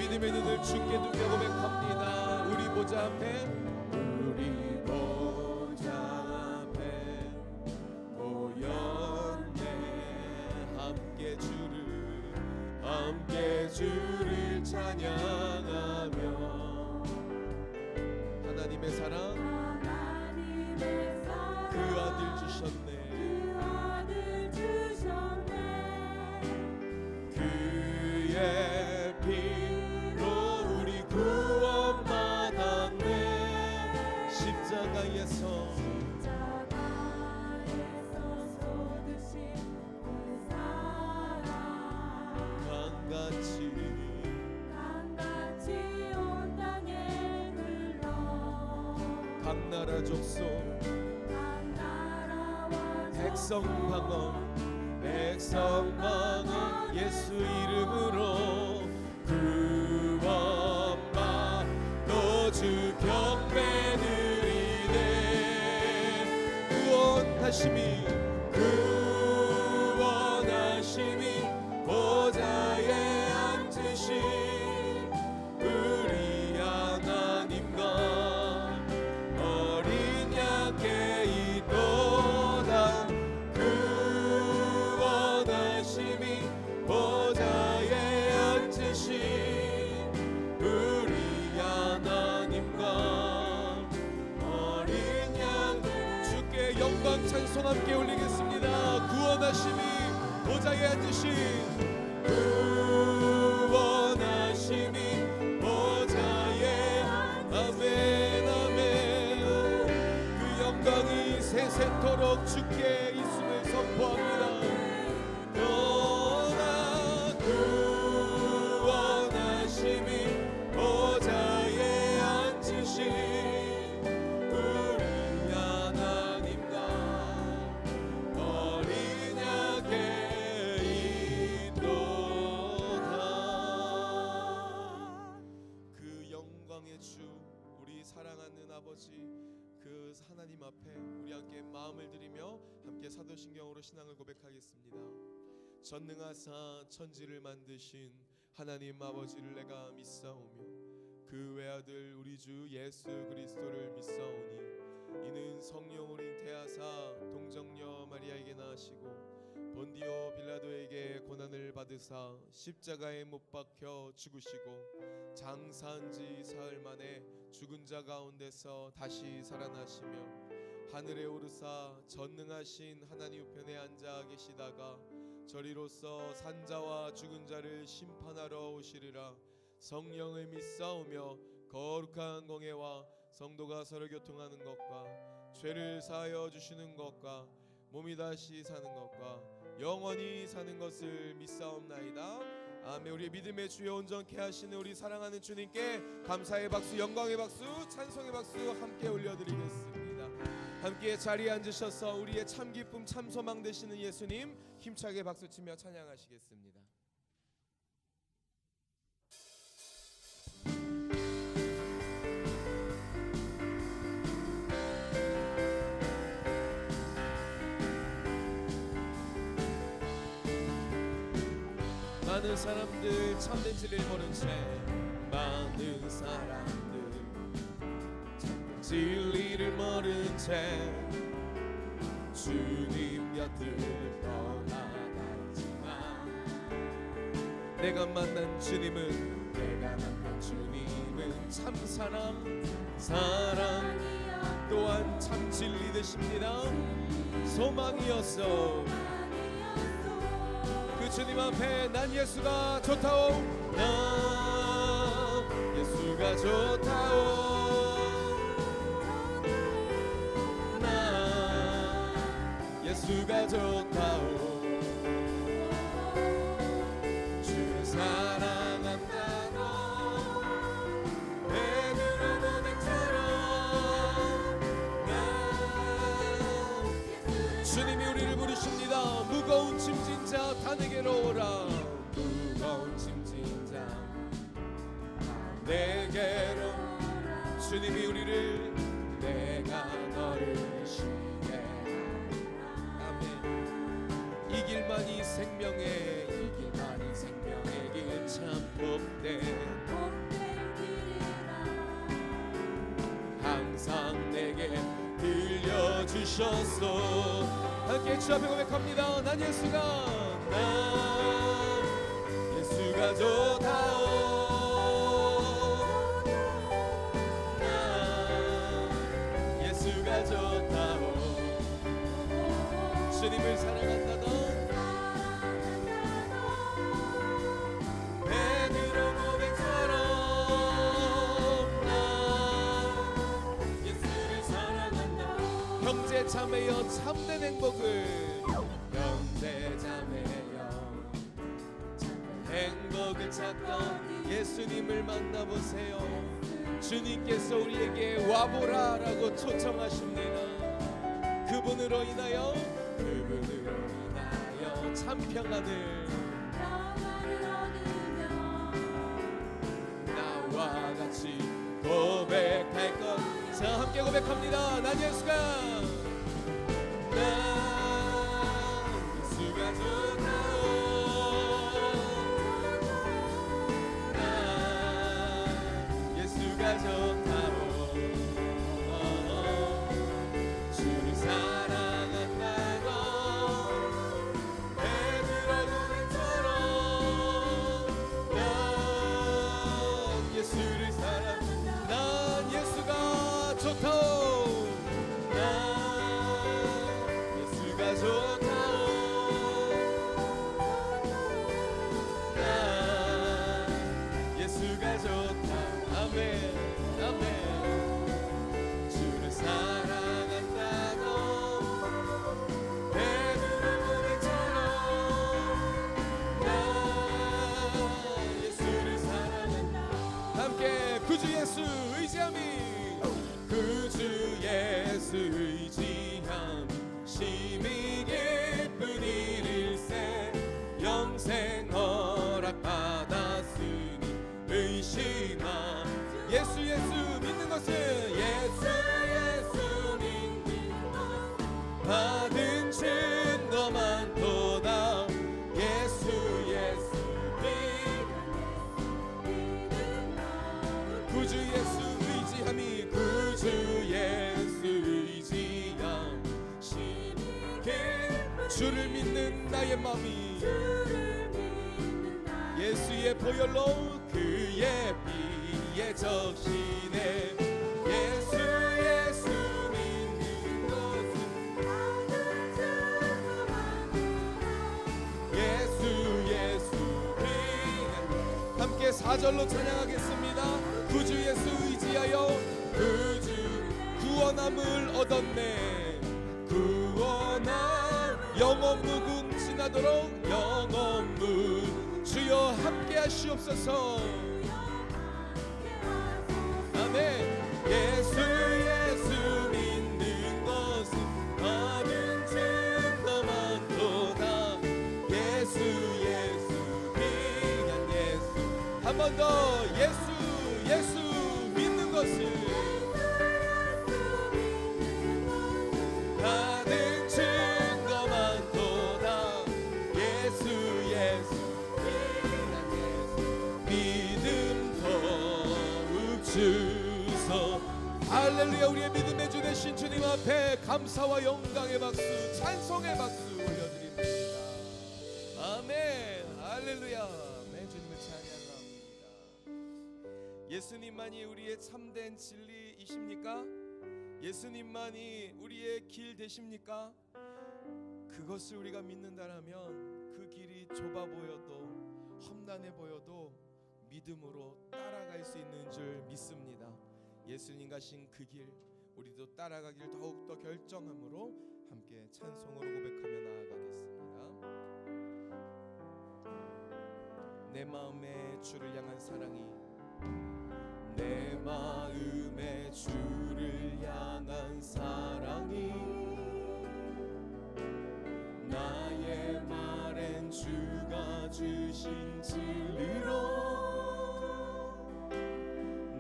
믿음의 눈을 주께 두며 고백합니다. 우리 보좌 앞에 모였네. 함께 주를 찬양하며 하나님의 사랑 그 아들 주셨네. 그의 피로 우리 구원받았네. 십자가에서 쏟으신 그 사랑 강같이 온 땅에 흘러 각 나라 족속 백성 방언 예수 이름으로 구원받고 주 경배 드리네. 구원하심이 보좌에 앉으신 우리 하나님과 어린 양께 있도다. 구원하심이 보좌에 앉으신 우리 하나님과 어린 양 주께 영광 찬송 함께 올리겠습니다. 구원하심이 보좌에 앉으신 구원하심이 보좌에 아멘 아멘. 그 영광이 세세토록 주께 있음을 선포합니다. 구원하심이 보좌에 앉으신 우리 하나님과 어린 양께 있도다. 그 영광의 주 우리 사랑하는 아버지 그 하나님 앞에 우리 함께 마음을 드리며 함께 사도신경으로 신앙을 고백하겠습니다. 전능하사 천지를 만드신 하나님 아버지를 내가 믿사오며 그 외아들 우리 주 예수 그리스도를 믿사오니 이는 성령으로 잉태하사 동정녀 마리아에게 나시고 본디오 빌라도에게 고난을 받으사 십자가에 못 박혀 죽으시고 장사한 지 사흘 만에 죽은 자 가운데서 다시 살아나시며 하늘에 오르사 전능하신 하나님 우편에 앉아 계시다가 저리로서 산자와 죽은 자를 심판하러 오시리라. 성령을 믿사오며 거룩한 공예와 성도가 서로 교통하는 것과 죄를 사하여 주시는 것과 몸이 다시 사는 것과 영원히 사는 것을 믿사옵나이다. 아멘. 우리 믿음의 주여 온전케 하시는 우리 사랑하는 주님께 감사의 박수, 영광의 박수, 찬송의 박수 함께 올려드리겠습니다. 함께 자리에 앉으셔서 우리의 참 기쁨 참 소망 되시는 예수님 힘차게 박수치며 찬양하시겠습니다. 많은 사람들 참된 진리를 모른 채 많은 사람들 참된 진리를 모른 채 주님 곁을 떠나가지만 내가 만난 주님은 참 사랑 또한 참 진리 되십니다. 소망이었어. 그 주님 앞에 난 예수가 좋다오. 난 예수가 좋다오. 난 예수가 좋다오. 주를 사랑한다고 베드로 고백처럼 난 주님이 우리를 부르십니다. 무거운 짐진 자 다 내게로 오라. 무거운 짐진 자 내게로 주님이 우리를 내가 너를 쉬게 하리라. 아멘. 이 길만이 생명의 길 참 복된 항상 내게 들려주셨소. 함께 주 앞에 고백합니다. 난 예수가 좋다오. 난 예수가 좋다오. 주님을 사랑한다던 베드로 고백처럼 난 예수를 사랑한다. 형제 자매여 참된 행복을, 형제 자매여 행복을 찾던 예수님을 만나보세요. 주님께서 우리에게 와보라라고 초청하십니다. 그분으로 인하여 참 평안을 나와 같이 고백할 것. 자, 함께 고백합니다. 난 예수가 좋다오. 난 예수가 좋다오. 주를 사랑한다고 베드로 고백처럼 난 예수를 사랑한다. 난 예수가 좋다오. 난 예수가 좋다오. 난 예수가 좋다. 아멘 아멘. 주를 사랑한다고 베드로 고백처럼 난 예수를 사랑한다. 함께 구주 예수 의지함이, 구주 예수 의지함 심히 깊은 일일세. 영생 허락받았으니 의심함. 예수 믿는 것은 예수 믿는 것 받은 증거만 도다. 예수 구주 예수 의지함이, 구주 예수 의지함 주를 믿는 나의 마음이 예수의 보혈로 그의 피에 적시네. 예수 믿는 것은 예수 함께 4절로 찬양하겠습니다. 구주 예수 의지하여 구주 구원함을 얻었네. 구원함 영원 무궁 지나도록 영원 무 주여 함께 하시옵소서. 아멘. 예수 믿는 것은 받은 증거만 도다. 예수 귀한 예수. 한 번 더. 예수 믿는 것은 받은 증거만 도다. 예수 믿음 더욱 주소. 할렐루야. 우리의 믿음의 주 되신 주님 앞에 감사와 영광의 박수, 찬송의 박수 올려드립니다. 아멘. 할렐루야. 아멘. 주님을 찬양합니다. 예수님만이 우리의 참된 진리이십니까? 예수님만이 우리의 길 되십니까? 그것을 우리가 믿는다라면 그 길이 좁아 보여도 험난해 보여도 믿음으로 따라갈 수 있는 줄 믿습니다. 예수님 가신 그 길 우리도 따라가길 더욱더 결정함으로 함께 찬송으로 고백하며 나아가겠습니다. 내 마음에 주를 향한 사랑이, 내 마음에 주를 향한 사랑이 나의 말엔 주가 주신 진리로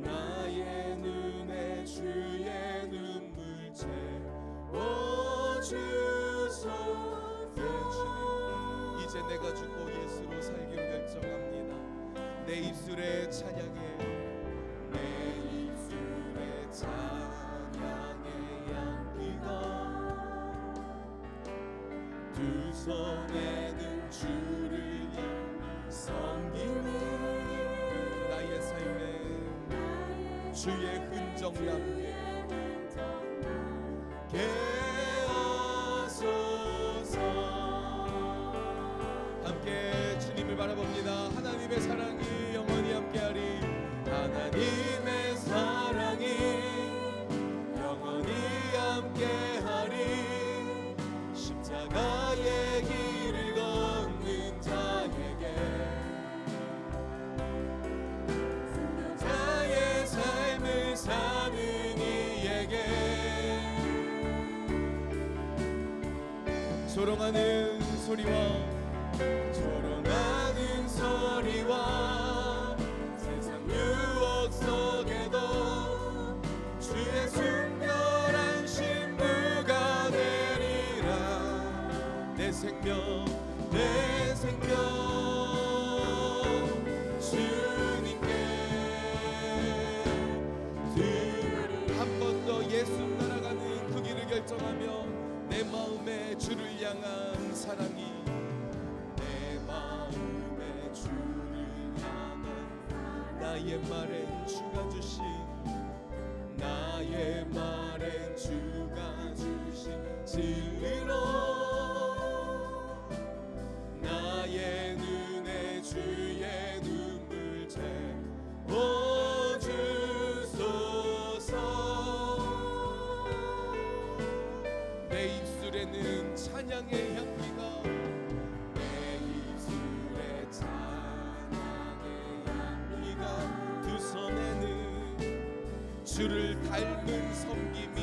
나의 눈에 주의 눈물 채워주소. 이제 내가 죽고 예수로 살기로 결정합니다. 내 입술에 찬양해 내 입술에 찬양의 향기가 두 손에는 주를 섬기는 나의 삶에 주의 흔적 남게 하소서. 함께 주님을 바라봅니다. 하나님의 사랑이 영원히 함께하리. 하나님의 사랑이 영원히 함께하리. 십자가의 길을 걷는 자에게 자의 삶을 사는 이에게 조롱하는 소리와 세상 유혹 속에도 주의 순결한 신부가 되리라. 내 생명 주님께 한 번 더 예수 따라가는 그 길을 결정하며 내 마음에 주를 향한 사랑이 내 마음에 주를 향한 나의 말엔 주가 주신 진리로 나의 눈에 주의 눈물 채워주소서. 내 입술에는 찬양의 향기가 내 입술에 찬양의 향기가 두 손에는 주를 닮은 섬김이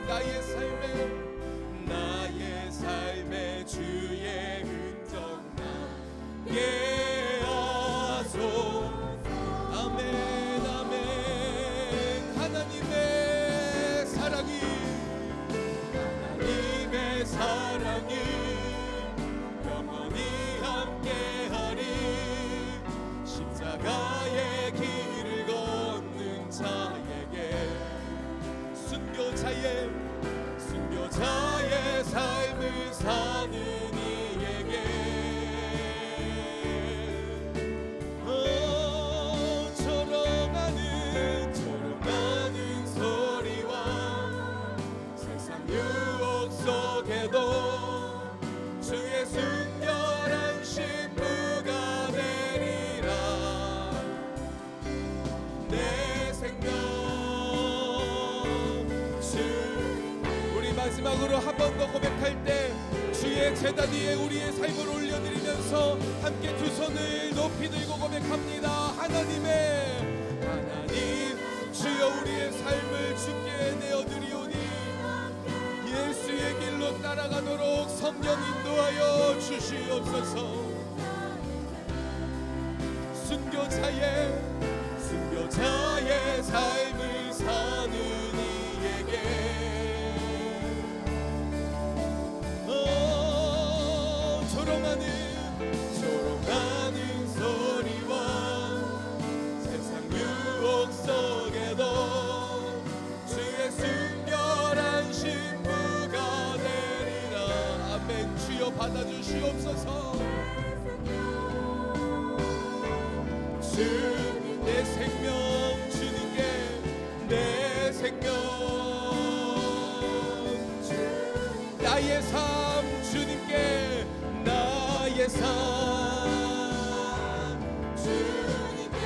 나의 삶에 주의 흔적 남게 하소서. 아멘 아멘. 하나님의 사랑이 영원히 함께하리. 십자가의 길을 걷는 자에게 순교자의 삶을 사는 이에게 조롱하는 소리와 세상 유혹 속에도 주의 순결한 신부가 되리라. 내 생명 우리 마지막으로 한 번 더 고백할 때 주의 제단 위에 우리의 삶을 올려드리면서 함께 두 손을 높이 들고 고백합니다. 하나님 주여 우리의 삶을 주께 내어드리오니 예수의 길로 따라가도록 성령 인도하여 주시옵소서. 순교자의 삶을 사는 이에게 조롱하는 소리와 세상 유혹 속에도 주의 순결한 신부가 되리라. 아멘. 주여 받아주시옵소서. 내 생명 주님께 내 생명 나의 삶 주님께 나의 삶 주님께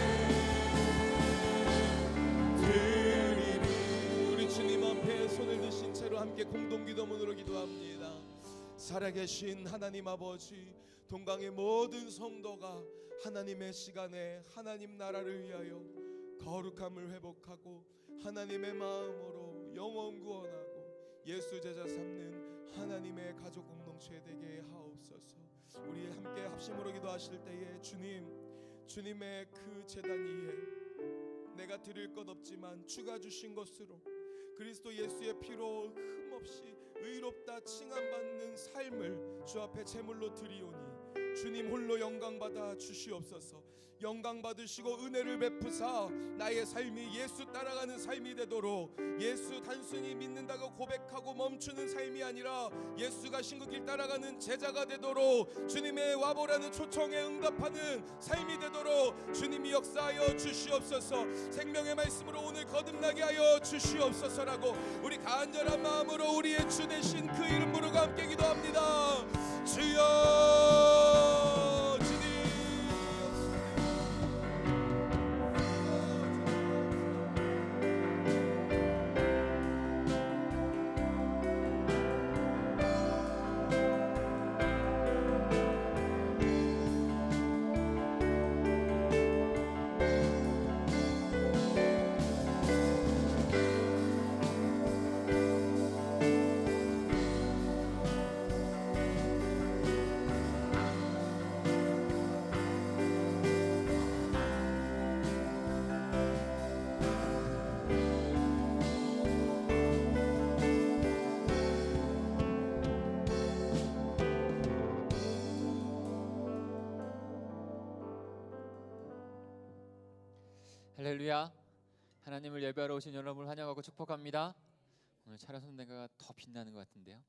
드리리. 우리 주님 앞에 손을 드신 채로 함께 공동기도문으로 기도합니다. 살아계신 하나님 아버지, 동강의 모든 성도가 하나님의 시간에 하나님 나라를 위하여 거룩함을 회복하고 하나님의 마음으로 영혼 구원하고 예수 제자 삼는 하나님의 가족 공동체 되게 하옵소서. 우리 함께 합심으로 기도하실 때에 주님의 그 제단 위에 내가 드릴 것 없지만 주가 주신 것으로 그리스도 예수의 피로 흠없이 의롭다 칭함받는 삶을 주 앞에 제물로 드리오니 주님 홀로 영광 받아 주시옵소서. 영광 받으시고 은혜를 베푸사 나의 삶이 예수 따라가는 삶이 되도록, 예수 단순히 믿는다고 고백하고 멈추는 삶이 아니라 예수가 신구길 따라가는 제자가 되도록, 주님의 와보라는 초청에 응답하는 삶이 되도록 주님이 역사하여 주시옵소서. 생명의 말씀으로 오늘 거듭나게 하여 주시옵소서라고 우리 간절한 마음으로 우리의 주 되신 그 이름 부르고 함께 기도합니다. 주여, 주님. 할렐루야. 하나님을 예배하러 오신 여러분을 환영하고 축복합니다. 오늘 차라 선대가 더 빛나는 것 같은데요.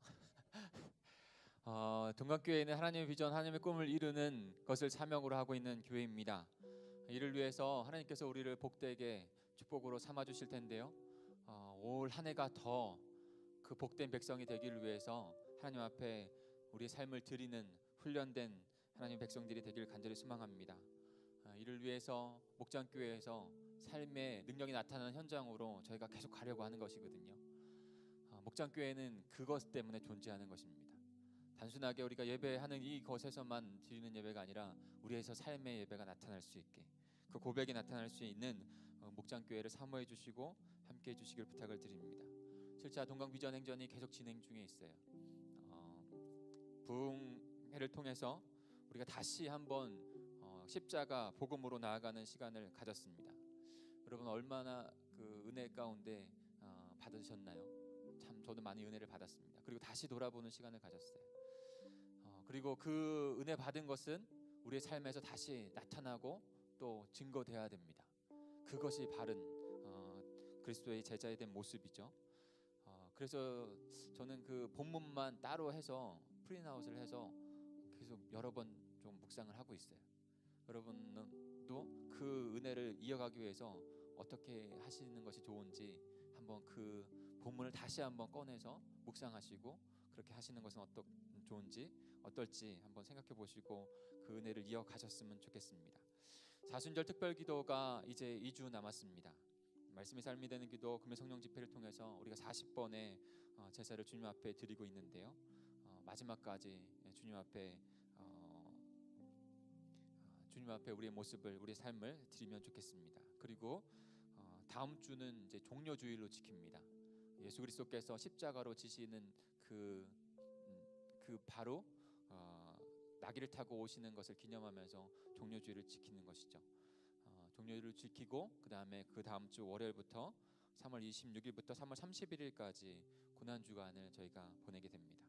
동각교회는 하나님의 비전, 하나님의 꿈을 이루는 것을 사명으로 하고 있는 교회입니다. 이를 위해서 하나님께서 우리를 복되게 축복으로 삼아 주실 텐데요. 올 한 해가 더 그 복된 백성이 되기를 위해서 하나님 앞에 우리의 삶을 드리는 훈련된 하나님의 백성들이 되기를 간절히 소망합니다. 이를 위해서 목장교회에서 삶의 능력이 나타나는 현장으로 저희가 계속 가려고 하는 것이거든요. 목장교회는 그것 때문에 존재하는 것입니다. 단순하게 우리가 예배하는 이것에서만 드리는 예배가 아니라 우리에서 삶의 예배가 나타날 수 있게, 그 고백이 나타날 수 있는 목장교회를 사모해 주시고 함께해 주시길 부탁을 드립니다. 7차 동강비전 행전이 계속 진행 중에 있어요. 부흥회를 통해서 우리가 다시 한번 십자가 복음으로 나아가는 시간을 가졌습니다. 여러분 얼마나 그 은혜 가운데 받으셨나요? 참 저도 많이 은혜를 받았습니다. 그리고 다시 돌아보는 시간을 가졌어요. 그리고 그 은혜 받은 것은 우리의 삶에서 다시 나타나고 또 증거되어야 됩니다. 그것이 바른 그리스도의 제자에 된 모습이죠. 그래서 저는 그 본문만 따로 해서 프린아웃을 해서 계속 여러 번 좀 묵상을 하고 있어요. 여러분도 그 은혜를 이어가기 위해서 어떻게 하시는 것이 좋은지 한번 그 본문을 다시 한번 꺼내서 묵상하시고 그렇게 하시는 것은 좋은지 어떨지 한번 생각해 보시고 그 은혜를 이어가셨으면 좋겠습니다. 사순절 특별기도가 이제 2주 남았습니다. 말씀의 삶이 되는 기도 금요 성령 집회를 통해서 우리가 40번의 제사를 주님 앞에 드리고 있는데요. 마지막까지 주님 앞에 우리의 모습을, 우리의 삶을 드리면 좋겠습니다. 그리고 다음 주는 이제 종려주일로 지킵니다. 예수 그리스도께서 십자가로 지시는 그 바로 나귀를 타고 오시는 것을 기념하면서 종려주일을 지키는 것이죠. 종려주일을 지키고 그 다음 주 월요일부터 3월 26일부터 3월 31일까지 고난주간을 저희가 보내게 됩니다.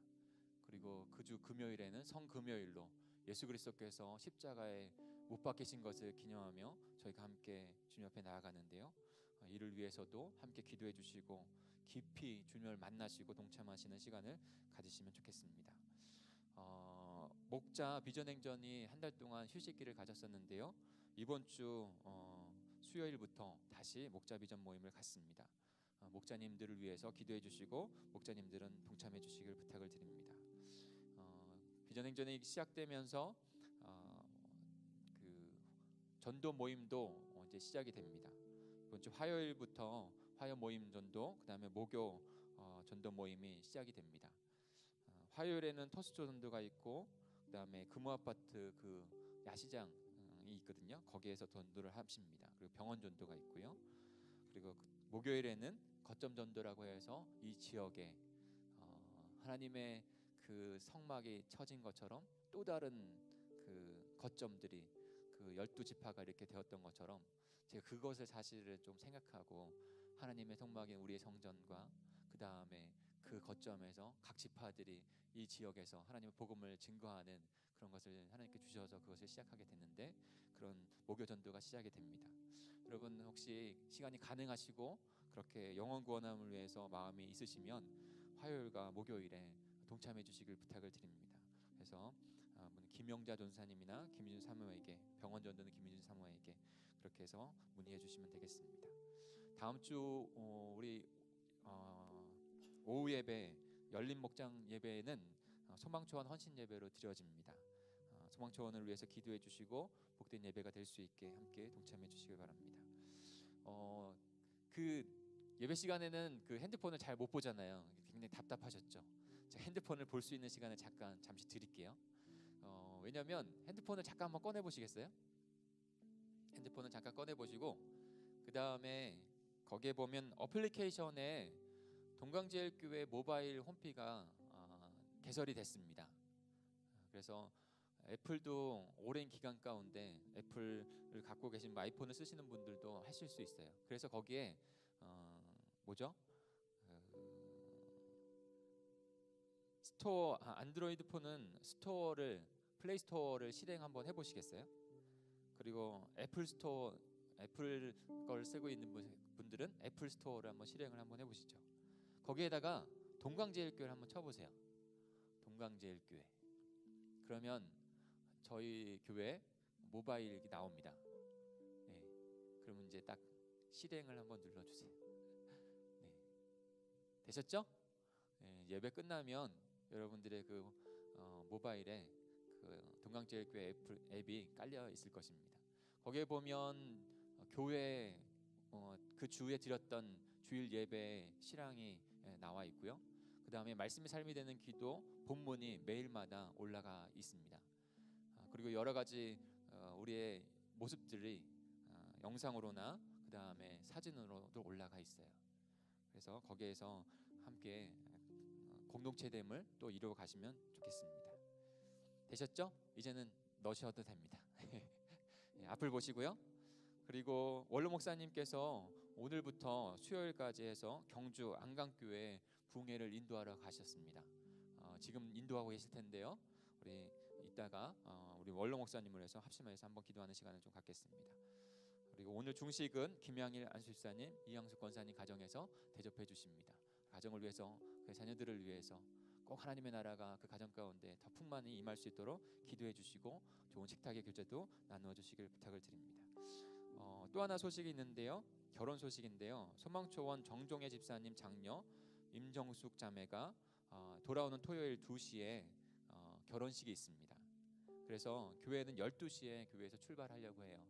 그리고 그 주 금요일에는 성금요일로 예수 그리스도께서 십자가에 못 박히신 것을 기념하며 저희가 함께 주님 앞에 나아가는데요. 이를 위해서도 함께 기도해 주시고 깊이 주님을 만나시고 동참하시는 시간을 가지시면 좋겠습니다. 목자 비전행전이 한 달 동안 휴식기를 가졌었는데요. 이번 주 수요일부터 다시 목자 비전 모임을 갖습니다. 목자님들을 위해서 기도해 주시고 목자님들은 동참해 주시길 부탁을 드립니다. 비전행전이 시작되면서 그 전도 모임도 이제 시작이 됩니다. 이번 주 화요일부터 화요 모임 전도, 그다음에 목요 전도 모임이 시작이 됩니다. 화요일에는 토스조 전도가 있고 그다음에 금호아파트 그 야시장이 있거든요. 거기에서 전도를 하십니다. 그리고 병원 전도가 있고요. 그리고 목요일에는 거점 전도라고 해서 이 지역에 하나님의 그 성막이 쳐진 것처럼 또 다른 그 거점들이 그 12지파가 이렇게 되었던 것처럼 제가 그것을 사실을 좀 생각하고 하나님의 성막인 우리의 성전과 그 다음에 그 거점 거점에서 각 지파들이 이 지역에서 하나님의 복음을 증거하는 그런 것을 하나님께 주셔서 그것을 시작하게 됐는데, 그런 목요 전도가 시작이 됩니다. 여러분 혹시 시간이 가능하시고 그렇게 영혼 구원함을 위해서 마음이 있으시면 화요일과 목요일에 동참해 주시길 부탁을 드립니다. 그래서 김영자 전사님이나 김윤준 사모에게, 병원 전도는 김윤준 사모에게 그렇게 해서 문의해 주시면 되겠습니다. 다음 주 우리 오후 예배, 열린 목장 예배는 소망초원 헌신 예배로 드려집니다. 소망초원을 위해서 기도해 주시고 복된 예배가 될 수 있게 함께 동참해 주시길 바랍니다. 그 예배 시간에는 그 핸드폰을 잘 못 보잖아요. 굉장히 답답하셨죠? 제가 핸드폰을 볼 수 있는 시간을 잠시 드릴게요. 왜냐하면 핸드폰을 잠깐 한번 꺼내 보시겠어요? 핸드폰을 잠깐 꺼내 보시고 그 다음에 거기에 보면 어플리케이션에 동강제일교회 모바일 홈피가 개설이 됐습니다. 그래서 애플도 오랜 기간 가운데 애플을 갖고 계신 아이폰을 쓰시는 분들도 하실 수 있어요. 그래서 거기에 스토어, 안드로이드 폰은 플레이 스토어를 실행 한번 해보시겠어요? 그리고 애플 걸 쓰고 있는 분들은 애플 스토어를 한번 실행을 한번 해보시죠. 거기에다가 동강제일교회를 한번 쳐보세요. 동강제일교회. 그러면 저희 교회 모바일이 나옵니다. 네. 그러면 이제 딱 실행을 한번 눌러주세요. 네. 되셨죠? 네. 예배 끝나면 여러분들의 그 모바일에 그 동강제일교회 앱이 깔려 있을 것입니다. 거기에 보면 교회 그 주에 드렸던 주일 예배 실황이 나와 있고요. 그 다음에 말씀이 삶이 되는 기도 본문이 매일마다 올라가 있습니다. 그리고 여러 가지 우리의 모습들이 영상으로나 그 다음에 사진으로도 올라가 있어요. 그래서 거기에서 함께 공동체됨을 또 이루어 가시면 좋겠습니다. 되셨죠? 이제는 넣으셔도 됩니다. 앞을 보시고요. 그리고 원로 목사님께서 오늘부터 수요일까지 해서 경주 안강교회 부흥회를 인도하러 가셨습니다. 지금 인도하고 계실 텐데요. 우리 이따가 우리 원로 목사님을 해서 합심해서 한번 기도하는 시간을 좀 갖겠습니다. 그리고 오늘 중식은 김양일 안수집사님, 이양숙 권사님 가정에서 대접해 주십니다. 가정을 위해서, 그 자녀들을 위해서 꼭 하나님의 나라가 그 가정 가운데 더 풍만히 임할 수 있도록 기도해 주시고 좋은 식탁의 교제도 나누어 주시길 부탁을 드립니다. 또 하나 소식이 있는데요. 결혼 소식인데요. 소망초원 정종혜 집사님 장녀 임정숙 자매가 돌아오는 토요일 2시에 결혼식이 있습니다. 그래서 교회는 12시에 교회에서 출발하려고 해요.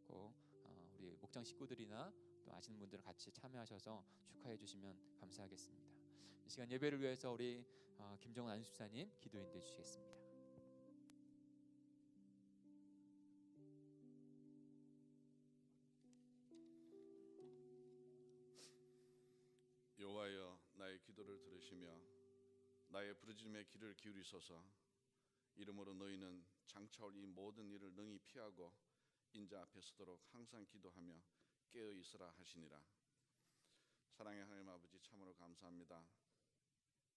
꼭 우리 목장 식구들이나 또 아시는 분들은 같이 참여하셔서 축하해 주시면 감사하겠습니다. 이 시간 예배를 위해서 우리 김정은 안수집사님 기도 인도해 주시겠습니다. 여호와여, 나의 기도를 들으시며 나의 부르짖음의 귀를 기울이소서. 이름으로 너희는 장차올 이 모든 일을 능히 피하고 인자 앞에 서도록 항상 기도하며 깨어 있으라 하시니라. 사랑의 하나님 아버지, 참으로 감사합니다.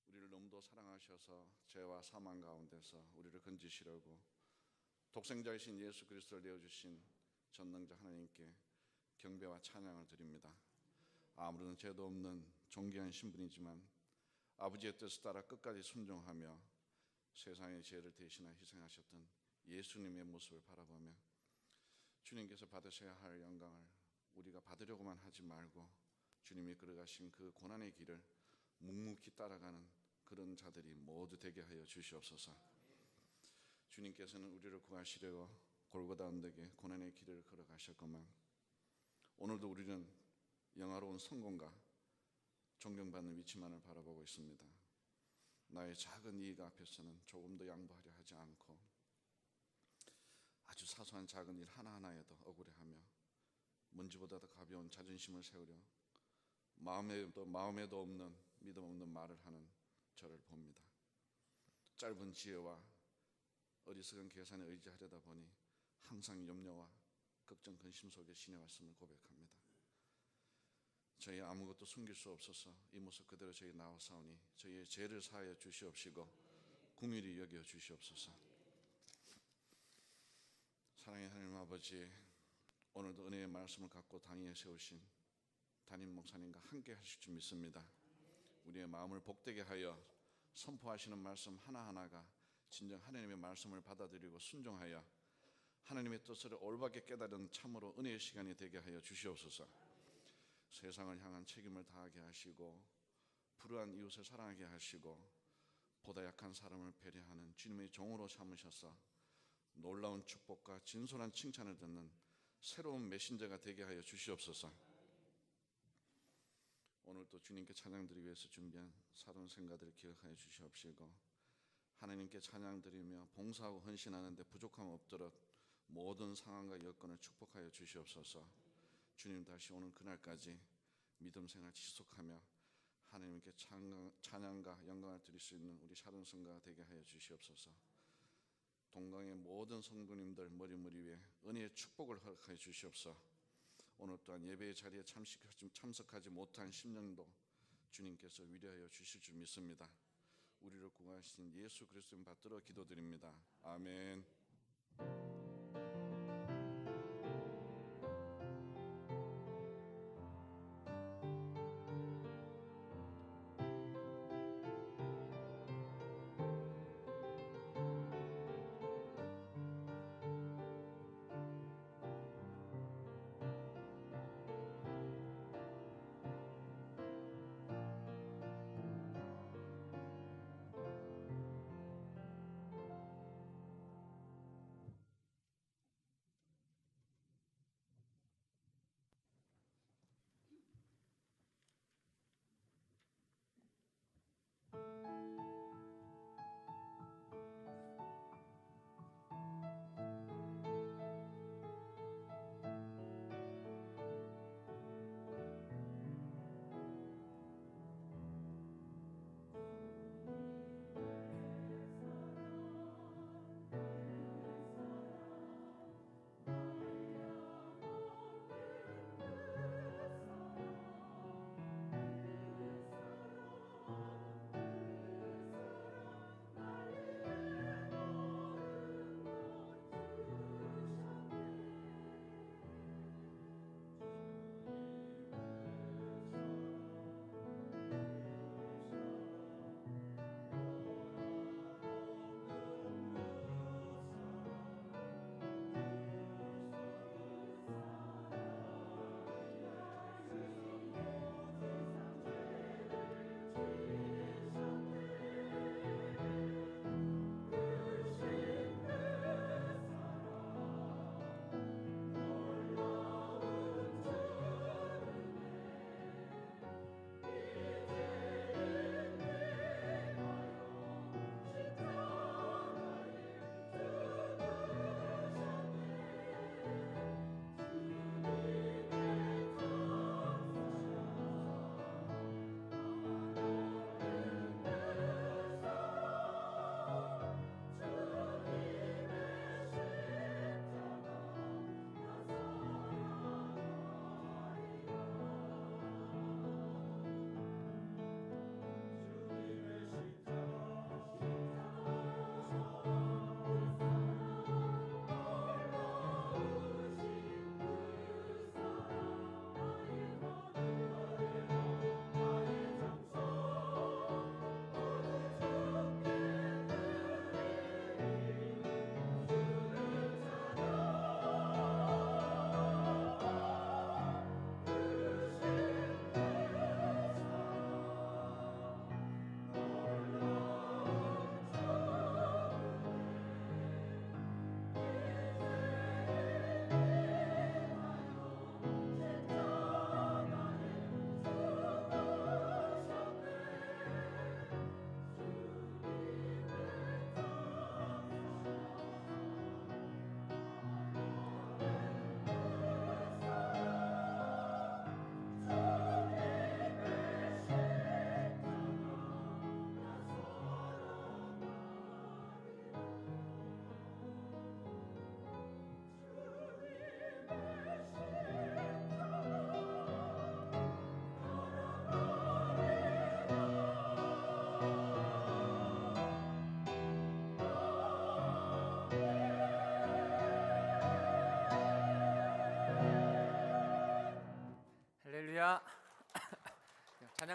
우리를 너무도 사랑하셔서 죄와 사망 가운데서 우리를 건지시려고 독생자이신 예수 그리스도를 내어주신 전능자 하나님께 경배와 찬양을 드립니다. 아무런 죄도 없는 존귀한 신분이지만 아버지의 뜻을 따라 끝까지 순종하며 세상의 죄를 대신하 희생하셨던 예수님의 모습을 바라보며 주님께서 받으셔야 할 영광을 우리가 받으려고만 하지 말고 주님이 걸어가신 그 고난의 길을 묵묵히 따라가는 그런 자들이 모두 되게 하여 주시옵소서. 주님께서는 우리를 구하시려고 골고다 언덕에 고난의 길을 걸어가셨건만 오늘도 우리는 영화로운 성공과 존경받는 위치만을 바라보고 있습니다. 나의 작은 이익 앞에서는 조금도 양보하려 하지 않고 아주 사소한 작은 일 하나하나에도 억울해하며 먼지보다 더 가벼운 자존심을 세우려 마음에도 없는 믿음 없는 말을 하는 저를 봅니다. 짧은 지혜와 어리석은 계산에 의지하려다 보니 항상 염려와 걱정 근심 속에 신의 말씀을 고백합니다. 저희 아무것도 숨길 수 없어서 이 모습 그대로 저희 나와사오니 저희의 죄를 사하여 주시옵시고 긍휼히 여겨 주시옵소서. 사랑의 하나님 아버지, 오늘도 은혜의 말씀을 갖고 당위에 세우신 담임 목사님과 함께 하실 줄 믿습니다. 우리의 마음을 복되게 하여 선포하시는 말씀 하나하나가 진정 하나님의 말씀을 받아들이고 순종하여 하나님의 뜻을 올바르게 깨달은 참으로 은혜의 시간이 되게 하여 주시옵소서. 세상을 향한 책임을 다하게 하시고 불우한 이웃을 사랑하게 하시고 보다 약한 사람을 배려하는 주님의 종으로 삼으셔서 놀라운 축복과 진솔한 칭찬을 듣는 새로운 메신저가 되게 하여 주시옵소서. 오늘 또 주님께 찬양드리기 위해서 준비한 사돈 생가들을 기억하여 주시옵시고 하나님께 찬양드리며 봉사하고 헌신하는데 부족함 없도록 모든 상황과 여건을 축복하여 주시옵소서. 주님 다시 오는 그날까지 믿음 생활 지속하며 하나님께 찬양과 영광을 드릴 수 있는 우리 사돈 성가가 되게 하여 주시옵소서. 동강의 모든 성도님들 머리 위에 은혜의 축복을 허락하여 주시옵소서. 오늘 또한 예배의 자리에 참석하지 못한 심령도 주님께서 위로하여 주실 줄 믿습니다. 우리를 구하신 예수 그리스도님 받들어 기도드립니다. 아멘.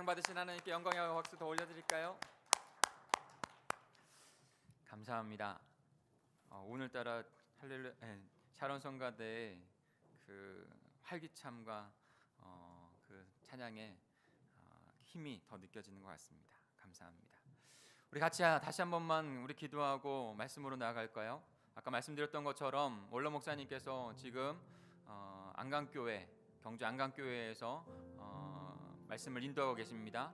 찬양 받으신 하나님께 영광과 박수 더 올려드릴까요? 감사합니다. 오늘따라 샤론 성가대의 그 활기참과 그 찬양의 힘이 더 느껴지는 것 같습니다. 감사합니다. 우리 같이 다시 한 번만 우리 기도하고 말씀으로 나아갈까요? 아까 말씀드렸던 것처럼 원로 목사님께서 지금 안강교회, 경주 안강교회에서 말씀을 인도하고 계십니다.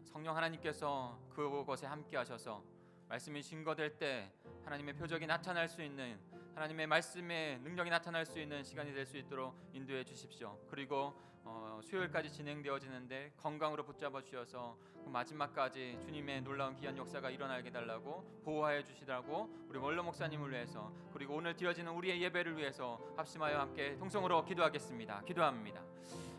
성령 하나님께서 그곳에 함께 하셔서 말씀이 증거될 때 하나님의 표적이 나타날 수 있는, 하나님의 말씀의 능력이 나타날 수 있는 시간이 될 수 있도록 인도해 주십시오. 그리고 수요일까지 진행되어지는데 건강으로 붙잡아 주셔서 그 마지막까지 주님의 놀라운 귀한 역사가 일어나게 달라고 보호하여 주시라고 우리 원로 목사님을 위해서, 그리고 오늘 드려지는 우리의 예배를 위해서 합심하여 함께 통성으로 기도하겠습니다. 기도합니다.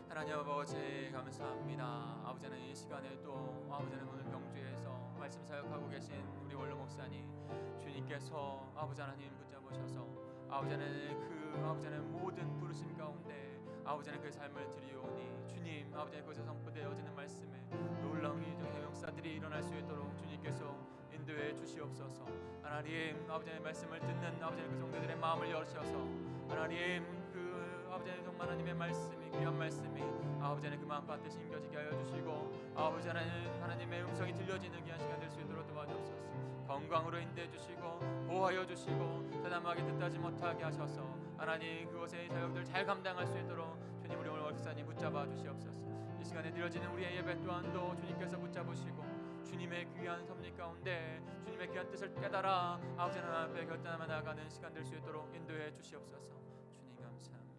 하나님 아버지 감사합니다. 아버지 하나님 이 시간에 또 아버지 하나님 오늘 경주에서 말씀 사역하고 계신 우리 원로 목사님 주님께서 아버지 하나님 붙잡으셔서 아버지 하나님 그 아버지 하나님 모든 부르심 가운데 아버지 하나님 그 삶을 드리오니 주님 아버지 하나님 그곳에 선포되어지는 말씀에 놀라운 이적의 역사들이 일어날 수 있도록 주님께서 인도해 주시옵소서. 하나님 아버지 하나님 말씀을 듣는 아버지 하나님 그 성도들의 마음을 열으셔서 하나님 그 아버지 하나님 정말 하나님의 말씀이 귀한 말씀이 아버지 하나님 그 마음밭에 심겨지게 하여 주시고 아버지 하나님 하나님의 음성이 들려지는 귀한 시간 될 수 있도록 도와주옵소서. 건강으로 인도해 주시고 보호하여 주시고 사담하게 듣다지 못하게 하셔서 하나님 그곳의 사역들 잘 감당할 수 있도록 주님 우리 오늘 월사님 붙잡아 주시옵소서. 이 시간에 드려지는 우리의 예배 또한도 주님께서 붙잡으시고 주님의 귀한 섭리 가운데 주님의 귀한 뜻을 깨달아 아버지 하나님 앞에 결단하며 나아가는 시간 될 수 있도록 인도해 주시옵소서. 주님 감사합니다.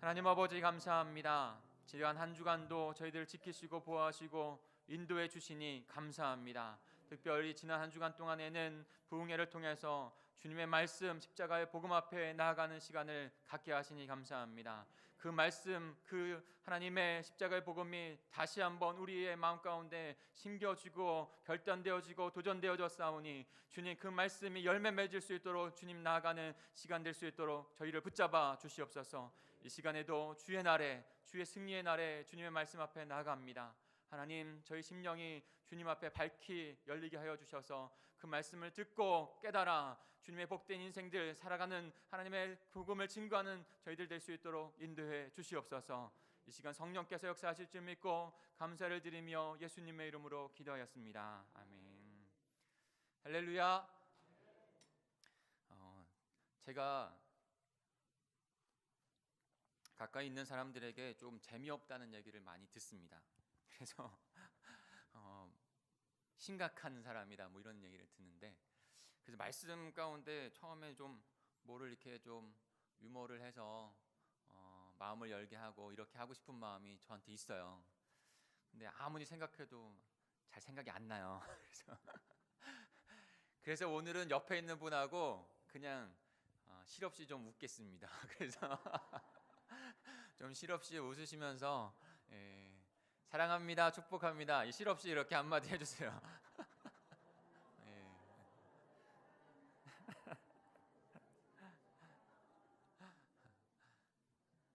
하나님 아버지 감사합니다. 지난 한 주간도 저희들 지키시고 보호하시고 인도해 주시니 감사합니다. 특별히 지난 한 주간 동안에는 부흥회를 통해서 주님의 말씀 십자가의 복음 앞에 나아가는 시간을 갖게 하시니 감사합니다. 그 말씀 그 하나님의 십자가의 복음이 다시 한번 우리의 마음 가운데 심겨지고 결단되어지고 도전되어져 싸우니 주님 그 말씀이 열매 맺을 수 있도록 주님 나아가는 시간 될 수 있도록 저희를 붙잡아 주시옵소서. 이 시간에도 주의 날에 주의 승리의 날에 주님의 말씀 앞에 나아갑니다. 하나님 저희 심령이 주님 앞에 밝히 열리게 하여 주셔서 그 말씀을 듣고 깨달아 주님의 복된 인생들 살아가는 하나님의 복음을 증거하는 저희들 될 수 있도록 인도해 주시옵소서. 이 시간 성령께서 역사하실 줄 믿고 감사를 드리며 예수님의 이름으로 기도하였습니다. 아멘. 할렐루야. 제가 가까이 있는 사람들에게 좀 재미없다는 얘기를 많이 듣습니다. 그래서 심각한 사람이다 뭐 이런 얘기를 듣는데, 그래서 말씀 가운데 처음에 좀 뭐를 이렇게 좀 유머를 해서 마음을 열게 하고 이렇게 하고 싶은 마음이 저한테 있어요. 근데 아무리 생각해도 잘 생각이 안 나요. 그래서 오늘은 옆에 있는 분하고 그냥 실없이 좀 웃겠습니다. 그래서 좀 실없이 웃으시면서 사랑합니다, 축복합니다. 실없이 이렇게 한마디 해주세요.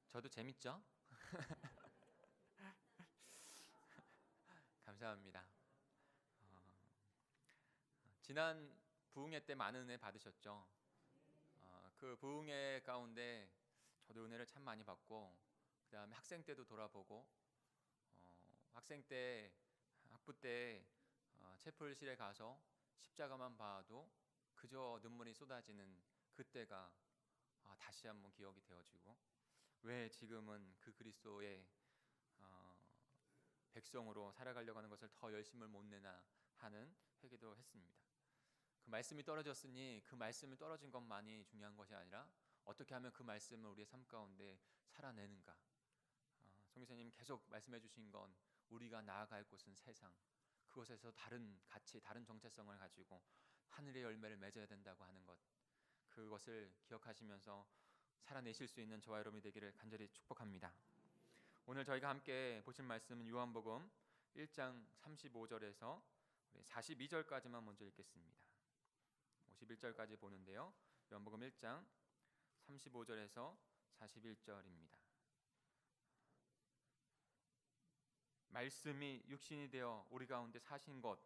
저도 재밌죠? 감사합니다. 지난 부흥회 때 많은 은혜 받으셨죠? 그 부흥회 가운데 저도 은혜를 참 많이 받고 그 다음에 학생 때도 돌아보고 학생 때 학부 때 채플실에 가서 십자가만 봐도 그저 눈물이 쏟아지는 그때가 다시 한번 기억이 되어지고 왜 지금은 그 그리스도의 백성으로 살아가려고 하는 것을 더 열심을 못 내나 하는 회개도 했습니다. 그 말씀이 떨어졌으니 그 말씀이 떨어진 것만이 중요한 것이 아니라 어떻게 하면 그 말씀을 우리의 삶 가운데 살아내는가. 성교사님 계속 말씀해 주신 건 우리가 나아갈 곳은 세상, 그곳에서 다른 가치, 다른 정체성을 가지고 하늘의 열매를 맺어야 된다고 하는 것, 그것을 기억하시면서 살아내실 수 있는 저와 여러분이 되기를 간절히 축복합니다. 오늘 저희가 함께 보실 말씀은 요한복음 1장 35절에서 42절까지만 먼저 읽겠습니다. 51절까지 보는데요. 요한복음 1장 35절에서 41절입니다. 말씀이 육신이 되어 우리 가운데 사신 것,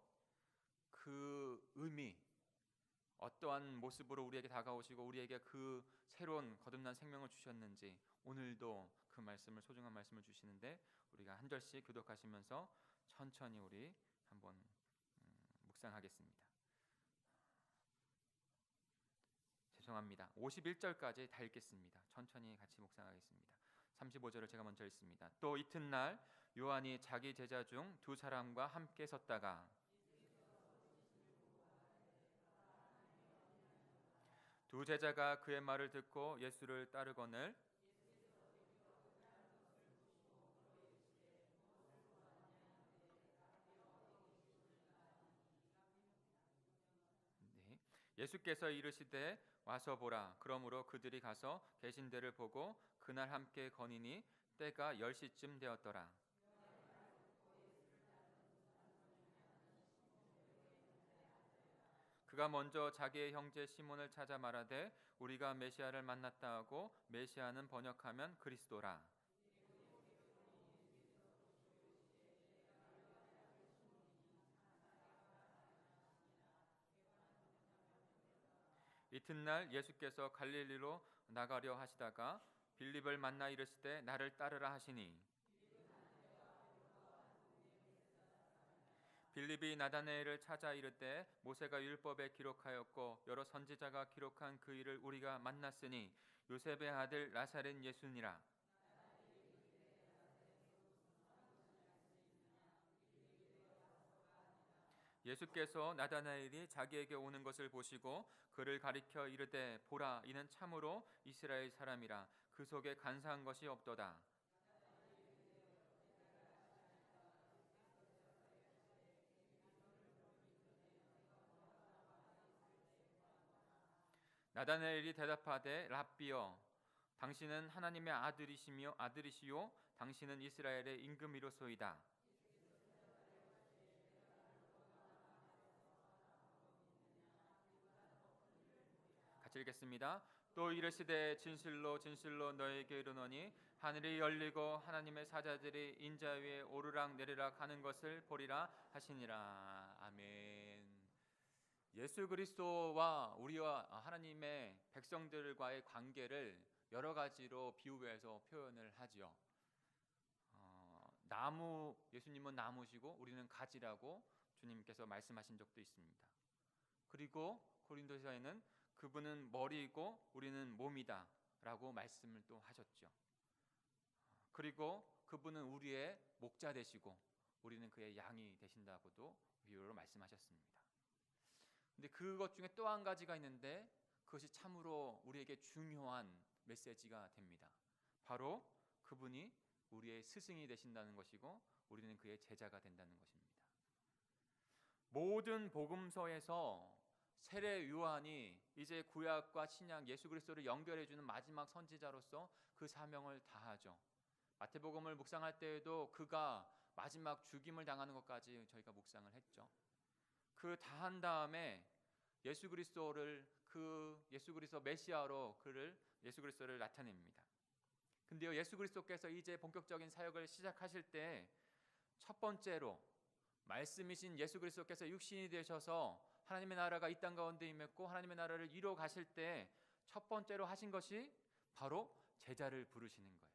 그 의미, 어떠한 모습으로 우리에게 다가오시고 우리에게 그 새로운 거듭난 생명을 주셨는지 오늘도 그 말씀을, 소중한 말씀을 주시는데 우리가 한 절씩 교독하시면서 천천히 우리 한번 묵상하겠습니다. 죄송합니다. 51절까지 다 읽겠습니다. 천천히 같이 묵상하겠습니다. 35절을 제가 먼저 읽습니다. 또 이튿날 요한이 자기 제자 중 두 사람과 함께 섰다가 두 제자가 그의 말을 듣고 예수를 따르거늘 예수께서 이르시되 와서 보라. 그러므로 그들이 가서 계신 데를 보고 그날 함께 거니니 때가 10시쯤 되었더라. 그가 먼저 자기의 형제 시몬을 찾아 말하되 우리가 메시아를 만났다 하고, 메시아는 번역하면 그리스도라. 이튿날 예수께서 갈릴리로 나가려 하시다가 빌립을 만나 이르시되 나를 따르라 하시니, 빌립이 나다나엘을 찾아 이르되 모세가 율법에 기록하였고 여러 선지자가 기록한 그 일을 우리가 만났으니 요셉의 아들 나사렛 예수니라. 예수께서 나다나엘이 자기에게 오는 것을 보시고 그를 가리켜 이르되 보라, 이는 참으로 이스라엘 사람이라. 그 속에 간사한 것이 없도다. 나다나엘이 대답하되 랍비여, 당신은 하나님의 아들이시요 당신은 이스라엘의 임금이로소이다. 같이 읽겠습니다. 또 이르시되 진실로 진실로 너에게 이르노니 하늘이 열리고 하나님의 사자들이 인자 위에 오르락 내리락 하는 것을 보리라 하시니라. 아멘. 예수 그리스도와 우리와 하나님의 백성들과의 관계를 여러 가지로 비유해서 표현을 하지요. 나무, 예수님은 나무시고 우리는 가지라고 주님께서 말씀하신 적도 있습니다. 그리고 고린도서에는 그분은 머리이고 우리는 몸이다 라고 말씀을 또 하셨죠. 그리고 그분은 우리의 목자 되시고 우리는 그의 양이 되신다고도 비유로 말씀하셨습니다. 근데 그것 중에 또 한 가지가 있는데 그것이 참으로 우리에게 중요한 메시지가 됩니다. 바로 그분이 우리의 스승이 되신다는 것이고 우리는 그의 제자가 된다는 것입니다. 모든 복음서에서 세례 요한이 이제 구약과 신약 예수 그리스도를 연결해 주는 마지막 선지자로서 그 사명을 다하죠. 마태복음을 묵상할 때에도 그가 마지막 죽임을 당하는 것까지 저희가 묵상을 했죠. 그 다한 다음에 예수 그리스도를 예수 그리스도 메시아로 예수 그리스도를 나타냅니다. 근데요, 예수 그리스도께서 이제 본격적인 사역을 시작하실 때 첫 번째로 말씀이신 예수 그리스도께서 육신이 되셔서 하나님의 나라가 이 땅 가운데 임했고 하나님의 나라를 이루어 가실 때 첫 번째로 하신 것이 바로 제자를 부르시는 거예요.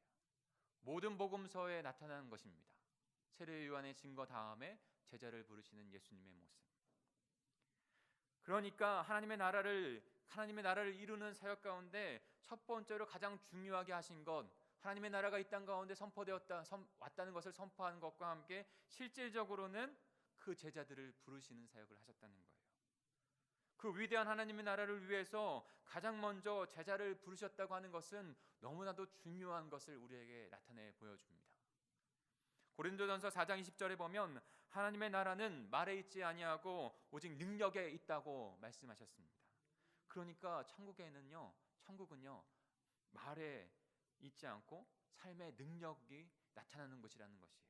모든 복음서에 나타나는 것입니다. 세례 요한의 증거 다음에 제자를 부르시는 예수님의 모습. 그러니까 하나님의 나라를 이루는 사역 가운데 첫 번째로 가장 중요하게 하신 것, 하나님의 나라가 이 땅 가운데 왔다는 것을 선포하는 것과 함께 실질적으로는 그 제자들을 부르시는 사역을 하셨다는 거예요. 그 위대한 하나님의 나라를 위해서 가장 먼저 제자를 부르셨다고 하는 것은 너무나도 중요한 것을 우리에게 나타내 보여줍니다. 고린도전서 4장 20절에 보면 하나님의 나라는 말에 있지 아니하고 오직 능력에 있다고 말씀하셨습니다. 그러니까 천국은요 말에 있지 않고 삶의 능력이 나타나는 것이라는 것이에요.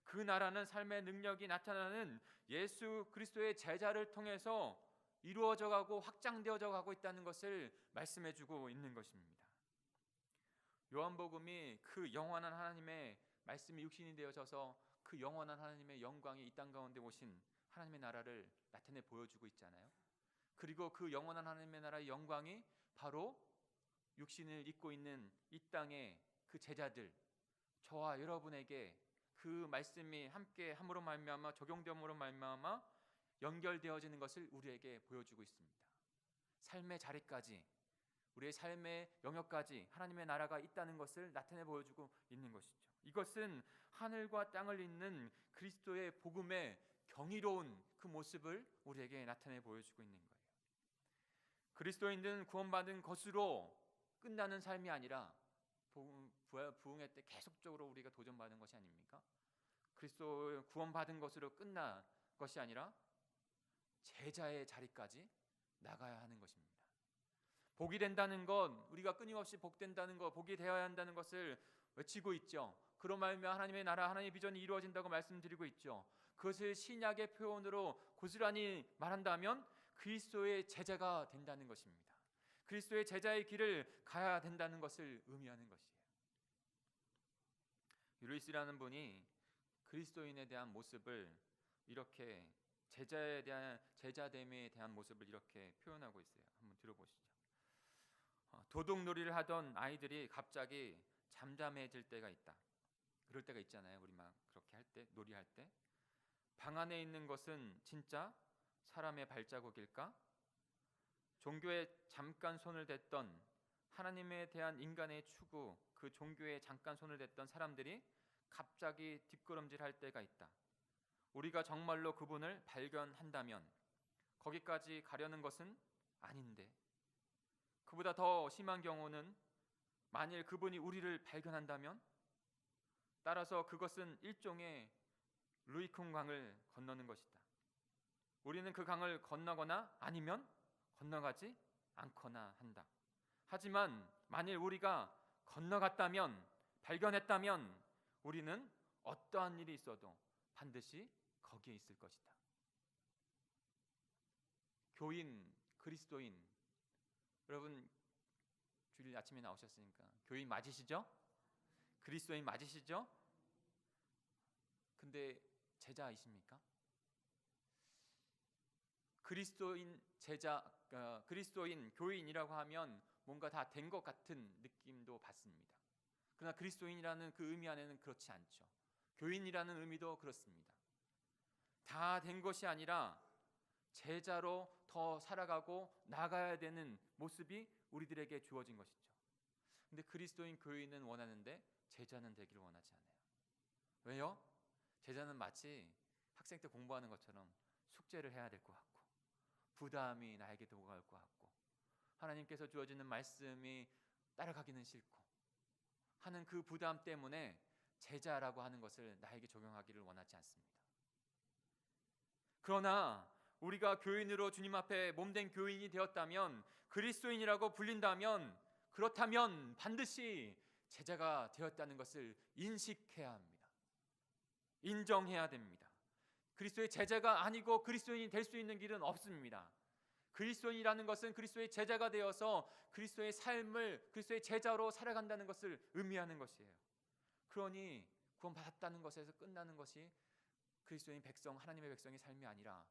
그 나라는 삶의 능력이 나타나는 예수 그리스도의 제자를 통해서 이루어져 가고 확장되어져 가고 있다는 것을 말씀해 주고 있는 것입니다. 요한복음이 그 영원한 하나님의 말씀이 육신이 되어져서 그 영원한 하나님의 영광이 이 땅 가운데 오신 하나님의 나라를 나타내 보여주고 있잖아요. 그리고 그 영원한 하나님의 나라의 영광이 바로 육신을 입고 있는 이 땅의 그 제자들, 저와 여러분에게 그 말씀이 함께 함으로 말미암아 적용됨으로 말미암아 연결되어지는 것을 우리에게 보여주고 있습니다. 삶의 자리까지, 우리의 삶의 영역까지 하나님의 나라가 있다는 것을 나타내 보여주고 있는 것이죠. 이것은 하늘과 땅을 잇는 그리스도의 복음의 경이로운 그 모습을 우리에게 나타내 보여주고 있는 거예요. 그리스도인들은 구원받은 것으로 끝나는 삶이 아니라 부흥회 때 계속적으로 우리가 도전받은 것이 아닙니까? 그리스도 구원받은 것으로 끝난 것이 아니라 제자의 자리까지 나가야 하는 것입니다. 복이 된다는 것, 우리가 끊임없이 복된다는 것, 복이 되어야 한다는 것을 외치고 있죠. 그로 말미암아 하나님의 나라, 하나님의 비전이 이루어진다고 말씀드리고 있죠. 그것을 신약의 표현으로 고스란히 말한다면 그리스도의 제자가 된다는 것입니다. 그리스도의 제자의 길을 가야 된다는 것을 의미하는 것이에요. 유리스라는 분이 그리스도인에 대한 모습을 이렇게 제자됨에 대한 모습을 이렇게 표현하고 있어요. 한번 들어보시죠. 도둑놀이를 하던 아이들이 갑자기 잠잠해질 때가 있다. 그럴 때가 있잖아요. 우리 막 그렇게 할 때, 놀이할 때. 방 안에 있는 것은 진짜 사람의 발자국일까? 종교에 잠깐 손을 댔던, 하나님에 대한 인간의 추구, 그 종교에 잠깐 손을 댔던 사람들이 갑자기 뒷걸음질할 때가 있다. 우리가 정말로 그분을 발견한다면 거기까지 가려는 것은 아닌데, 그보다 더 심한 경우는 만일 그분이 우리를 발견한다면, 따라서 그것은 일종의 루이큰 강을 건너는 것이다. 우리는 그 강을 건너거나 아니면 건너가지 않거나 한다. 하지만 만일 우리가 건너갔다면, 발견했다면 우리는 어떠한 일이 있어도 반드시 거기에 있을 것이다. 교인, 그리스도인, 여러분 주일 아침에 나오셨으니까 교인 맞으시죠? 그리스도인 맞으시죠? 근데 제자이십니까? 그리스도인 제자, 그리스도인 교인이라고 하면 뭔가 다 된 것 같은 느낌도 받습니다. 그러나 그리스도인이라는 그 의미 안에는 그렇지 않죠. 교인이라는 의미도 그렇습니다. 다 된 것이 아니라 제자로 더 살아가고 나가야 되는 모습이 우리들에게 주어진 것이죠. 근데 그리스도인 교인은 원하는데 제자는 되기를 원하지 않아요. 왜요? 제자는 마치 학생 때 공부하는 것처럼 숙제를 해야 될 것 같고, 부담이 나에게 도가올 것 같고, 하나님께서 주어지는 말씀이 따라가기는 싫고 하는 그 부담 때문에 제자라고 하는 것을 나에게 적용하기를 원하지 않습니다. 그러나 우리가 교인으로 주님 앞에 몸된 교인이 되었다면, 그리스도인이라고 불린다면, 그렇다면 반드시 제자가 되었다는 것을 인식해야 합니다. 인정해야 됩니다. 그리스도의 제자가 아니고 그리스도인이 될 수 있는 길은 없습니다. 그리스도인이라는 것은 그리스도의 제자가 되어서 그리스도의 삶을 그리스도의 제자로 살아간다는 것을 의미하는 것이에요. 그러니 구원받았다는 것에서 끝나는 것이 그리스도인 백성, 하나님의 백성의 삶이 아니라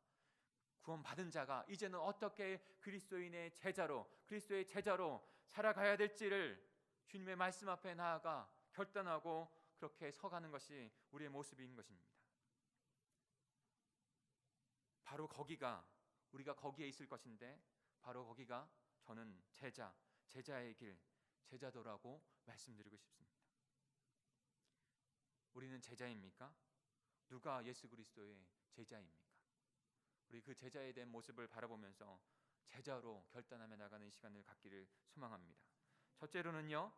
구원받은 자가 이제는 어떻게 그리스도인의 제자로, 그리스도의 제자로 살아가야 될지를 주님의 말씀 앞에 나아가 결단하고 그렇게 서가는 것이 우리의 모습인 것입니다. 바로 거기가, 우리가 거기에 있을 것인데, 바로 거기가 저는 제자의 길, 제자도라고 말씀드리고 싶습니다. 우리는 제자입니까? 누가 예수 그리스도의 제자입니까? 우리 그 제자에 대한 모습을 바라보면서 제자로 결단하며 나가는 시간을 갖기를 소망합니다. 첫째로는요,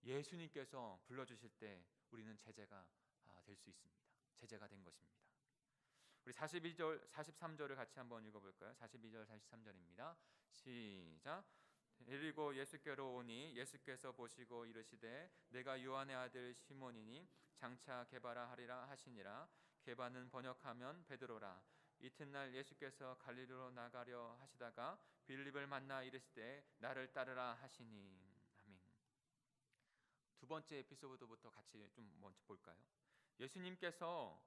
예수님께서 불러주실 때 우리는 제자가 될 수 있습니다. 제자가 된 것입니다. 우리 42절, 43절을 같이 한번 읽어볼까요? 42절, 43절입니다. 시작. 데리고 예수께로 오니 예수께서 보시고 이르시되 내가 요한의 아들 시몬이니 장차 게바라 하리라 하시니라. 게바는 번역하면 베드로라. 이튿날 예수께서 갈릴리로 나가려 하시다가 빌립을 만나 이르시되 나를 따르라 하시니. 아멘. 두 번째 에피소드부터 같이 좀 먼저 볼까요? 예수님께서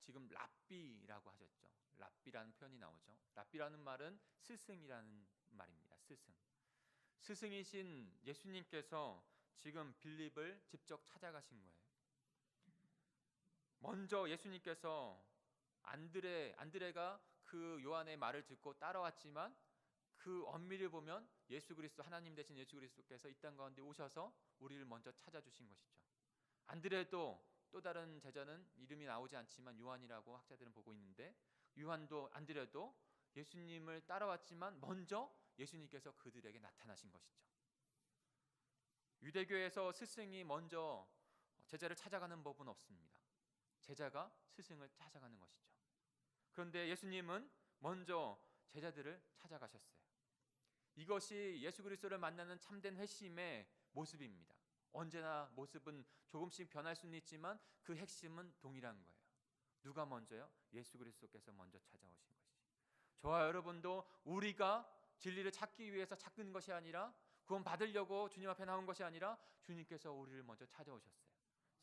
지금 랍비라고 하셨죠. 랍비라는 표현이 나오죠. 랍비라는 말은 스승이라는 말입니다. 스승이신 예수님께서 지금 빌립을 직접 찾아가신 거예요. 먼저 예수님께서 안드레가 그 요한의 말을 듣고 따라왔지만 그 엄밀히 보면 예수 그리스도, 하나님 되신 예수 그리스도께서 이 땅 가운데 오셔서 우리를 먼저 찾아주신 것이죠. 안드레도, 또 다른 제자는 이름이 나오지 않지만 요한이라고 학자들은 보고 있는데, 요한도 안드레도 예수님을 따라왔지만 먼저 예수님께서 그들에게 나타나신 것이죠. 유대교에서 스승이 먼저 제자를 찾아가는 법은 없습니다. 제자가 스승을 찾아가는 것이죠. 그런데 예수님은 먼저 제자들을 찾아가셨어요. 이것이 예수 그리스도를 만나는 참된 회심의 모습입니다. 언제나 모습은 조금씩 변할 수는 있지만 그 핵심은 동일한 거예요. 누가 먼저요? 예수 그리스도께서 먼저 찾아오신 것이죠. 저와 여러분도 우리가 진리를 찾기 위해서 찾는 것이 아니라, 구원 받으려고 주님 앞에 나온 것이 아니라 주님께서 우리를 먼저 찾아오셨어요.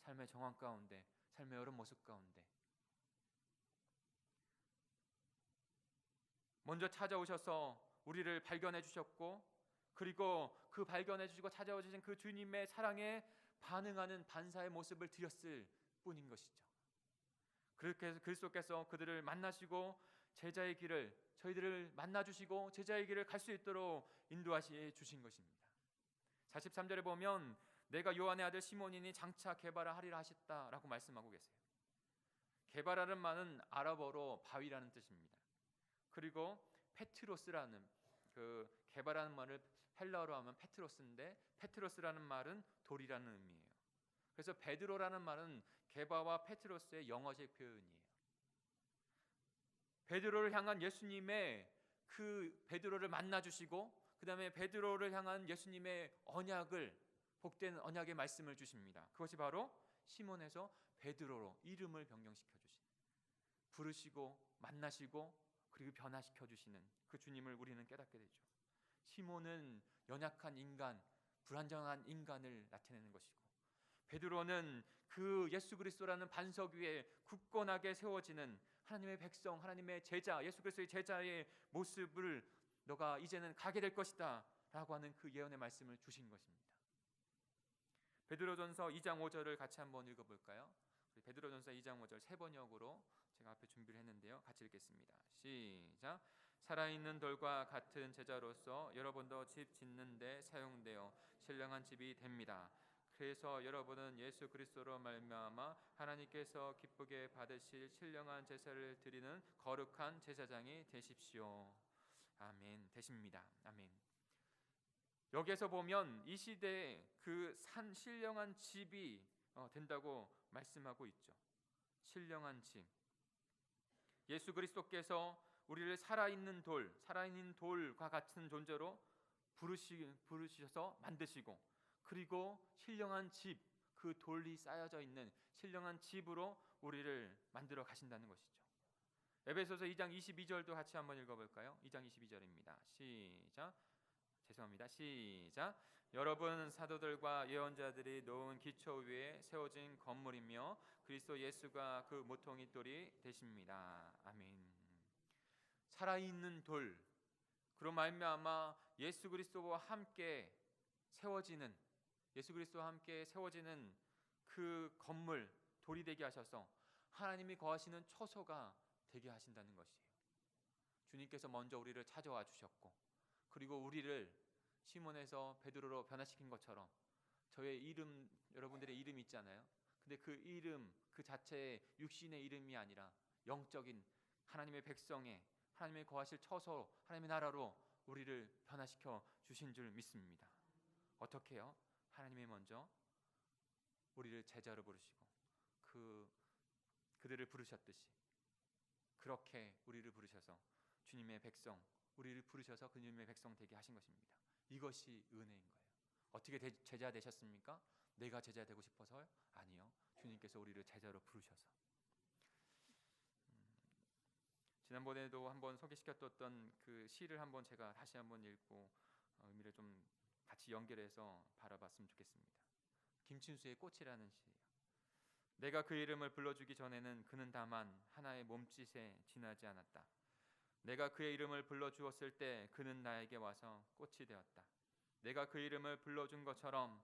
삶의 정황 가운데, 삶의 여러 모습 가운데 먼저 찾아오셔서 우리를 발견해 주셨고, 그리고 그 발견해 주시고 찾아와 주신 그 주님의 사랑에 반응하는 반사의 모습을 드렸을 뿐인 것이죠. 그렇게 해서 그리스도께서 그들을 만나시고 제자의 길을, 저희들을 만나 주시고 제자의 길을 갈 수 있도록 인도하시 주신 것입니다. 43절에 보면 내가 요한의 아들 시몬이니 장차 게바라 하리라 하셨다라고 말씀하고 계세요. 게바라는 말은 아랍어로 바위라는 뜻입니다. 그리고 페트로스라는, 그 게바라는 말을 헬라어로 하면 페트로스인데, 페트로스라는 말은 돌이라는 의미예요. 그래서 베드로라는 말은 게바와 페트로스의 영어식 표현이에요. 베드로를 향한 예수님의 그 베드로를 만나 주시고, 그 다음에 베드로를 향한 예수님의 언약을, 복된 언약의 말씀을 주십니다. 그것이 바로 시몬에서 베드로로 이름을 변경시켜 주신, 부르시고 만나시고 그리고 변화시켜 주시는 그 주님을 우리는 깨닫게 되죠. 시몬은 연약한 인간, 불완전한 인간을 나타내는 것이고, 베드로는 그 예수 그리스도라는 반석 위에 굳건하게 세워지는 하나님의 백성, 하나님의 제자, 예수 그리스도의 제자의 모습을 너가 이제는 가게 될 것이다 라고 하는 그 예언의 말씀을 주신 것입니다. 베드로전서 2장 5절을 같이 한번 읽어볼까요? 베드로전서 2장 5절 세 번역으로 제가 앞에 준비를 했는데요, 같이 읽겠습니다. 시작. 살아있는 돌과 같은 제자로서 여러분도 집 짓는 데 사용되어 신령한 집이 됩니다. 그래서 여러분은 예수 그리스도로 말미암아 하나님께서 기쁘게 받으실 신령한 제사를 드리는 거룩한 제사장이 되십시오. 아멘. 되십니다. 아멘. 여기에서 보면 이 시대에 그 산 신령한 집이 된다고 말씀하고 있죠. 신령한 집. 예수 그리스도께서 우리를 살아있는 돌과 같은 존재로 부르셔서 만드시고, 그리고 신령한 집, 그 돌이 쌓여져 있는 신령한 집으로 우리를 만들어 가신다는 것이죠. 에베소서 2장 22절도 같이 한번 읽어볼까요? 2장 22절입니다. 시작. 여러분 사도들과 예언자들이 놓은 기초 위에 세워진 건물이며 그리스도 예수가 그 모퉁이 돌이 되십니다. 아멘. 살아있는 돌, 그로 말미암아 예수 그리스도와 함께 세워지는, 예수 그리스도와 함께 세워지는 그 건물, 돌이 되게 하셔서 하나님이 거하시는 처소가 되게 하신다는 것이에요. 주님께서 먼저 우리를 찾아와 주셨고, 그리고 우리를 시몬에서 베드로로 변화시킨 것처럼 저의 이름, 여러분들의 이름이 있잖아요. 근데 그 이름 그 자체의 육신의 이름이 아니라 영적인 하나님의 백성의, 하나님의 거하실 처소, 하나님의 나라로 우리를 변화시켜 주신 줄 믿습니다. 어떻게요? 하나님이 먼저 우리를 제자로 부르시고 그들을 부르셨듯이 그렇게 우리를 부르셔서 주님의 백성, 우리를 부르셔서 그님의 백성 되게 하신 것입니다. 이것이 은혜인 거예요. 어떻게 제자 되셨습니까? 내가 제자 되고 싶어서요? 아니요. 주님께서 우리를 제자로 부르셔서. 지난번에도 한번 소개시켰던 그 시를 한번 제가 다시 한번 읽고 의미를 좀 같이 연결해서 바라봤으면 좋겠습니다. 김춘수의 꽃이라는 시예요. 내가 그 이름을 불러주기 전에는 그는 다만 하나의 몸짓에 지나지 않았다. 내가 그의 이름을 불러주었을 때 그는 나에게 와서 꽃이 되었다. 내가 그 이름을 불러준 것처럼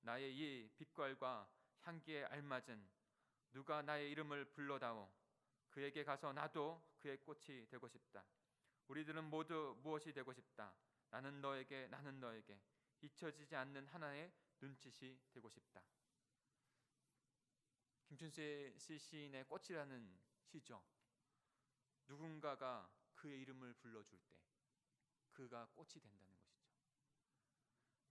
나의 이 빛깔과 향기에 알맞은 누가 나의 이름을 불러다오 그에게 가서 나도 그의 꽃이 되고 싶다. 우리들은 모두 무엇이 되고 싶다. 나는 너에게 잊혀지지 않는 하나의 눈짓이 되고 싶다. 김춘수 시인의 꽃이라는 시죠. 누군가가 그의 이름을 불러줄 때 그가 꽃이 된다는 것이죠.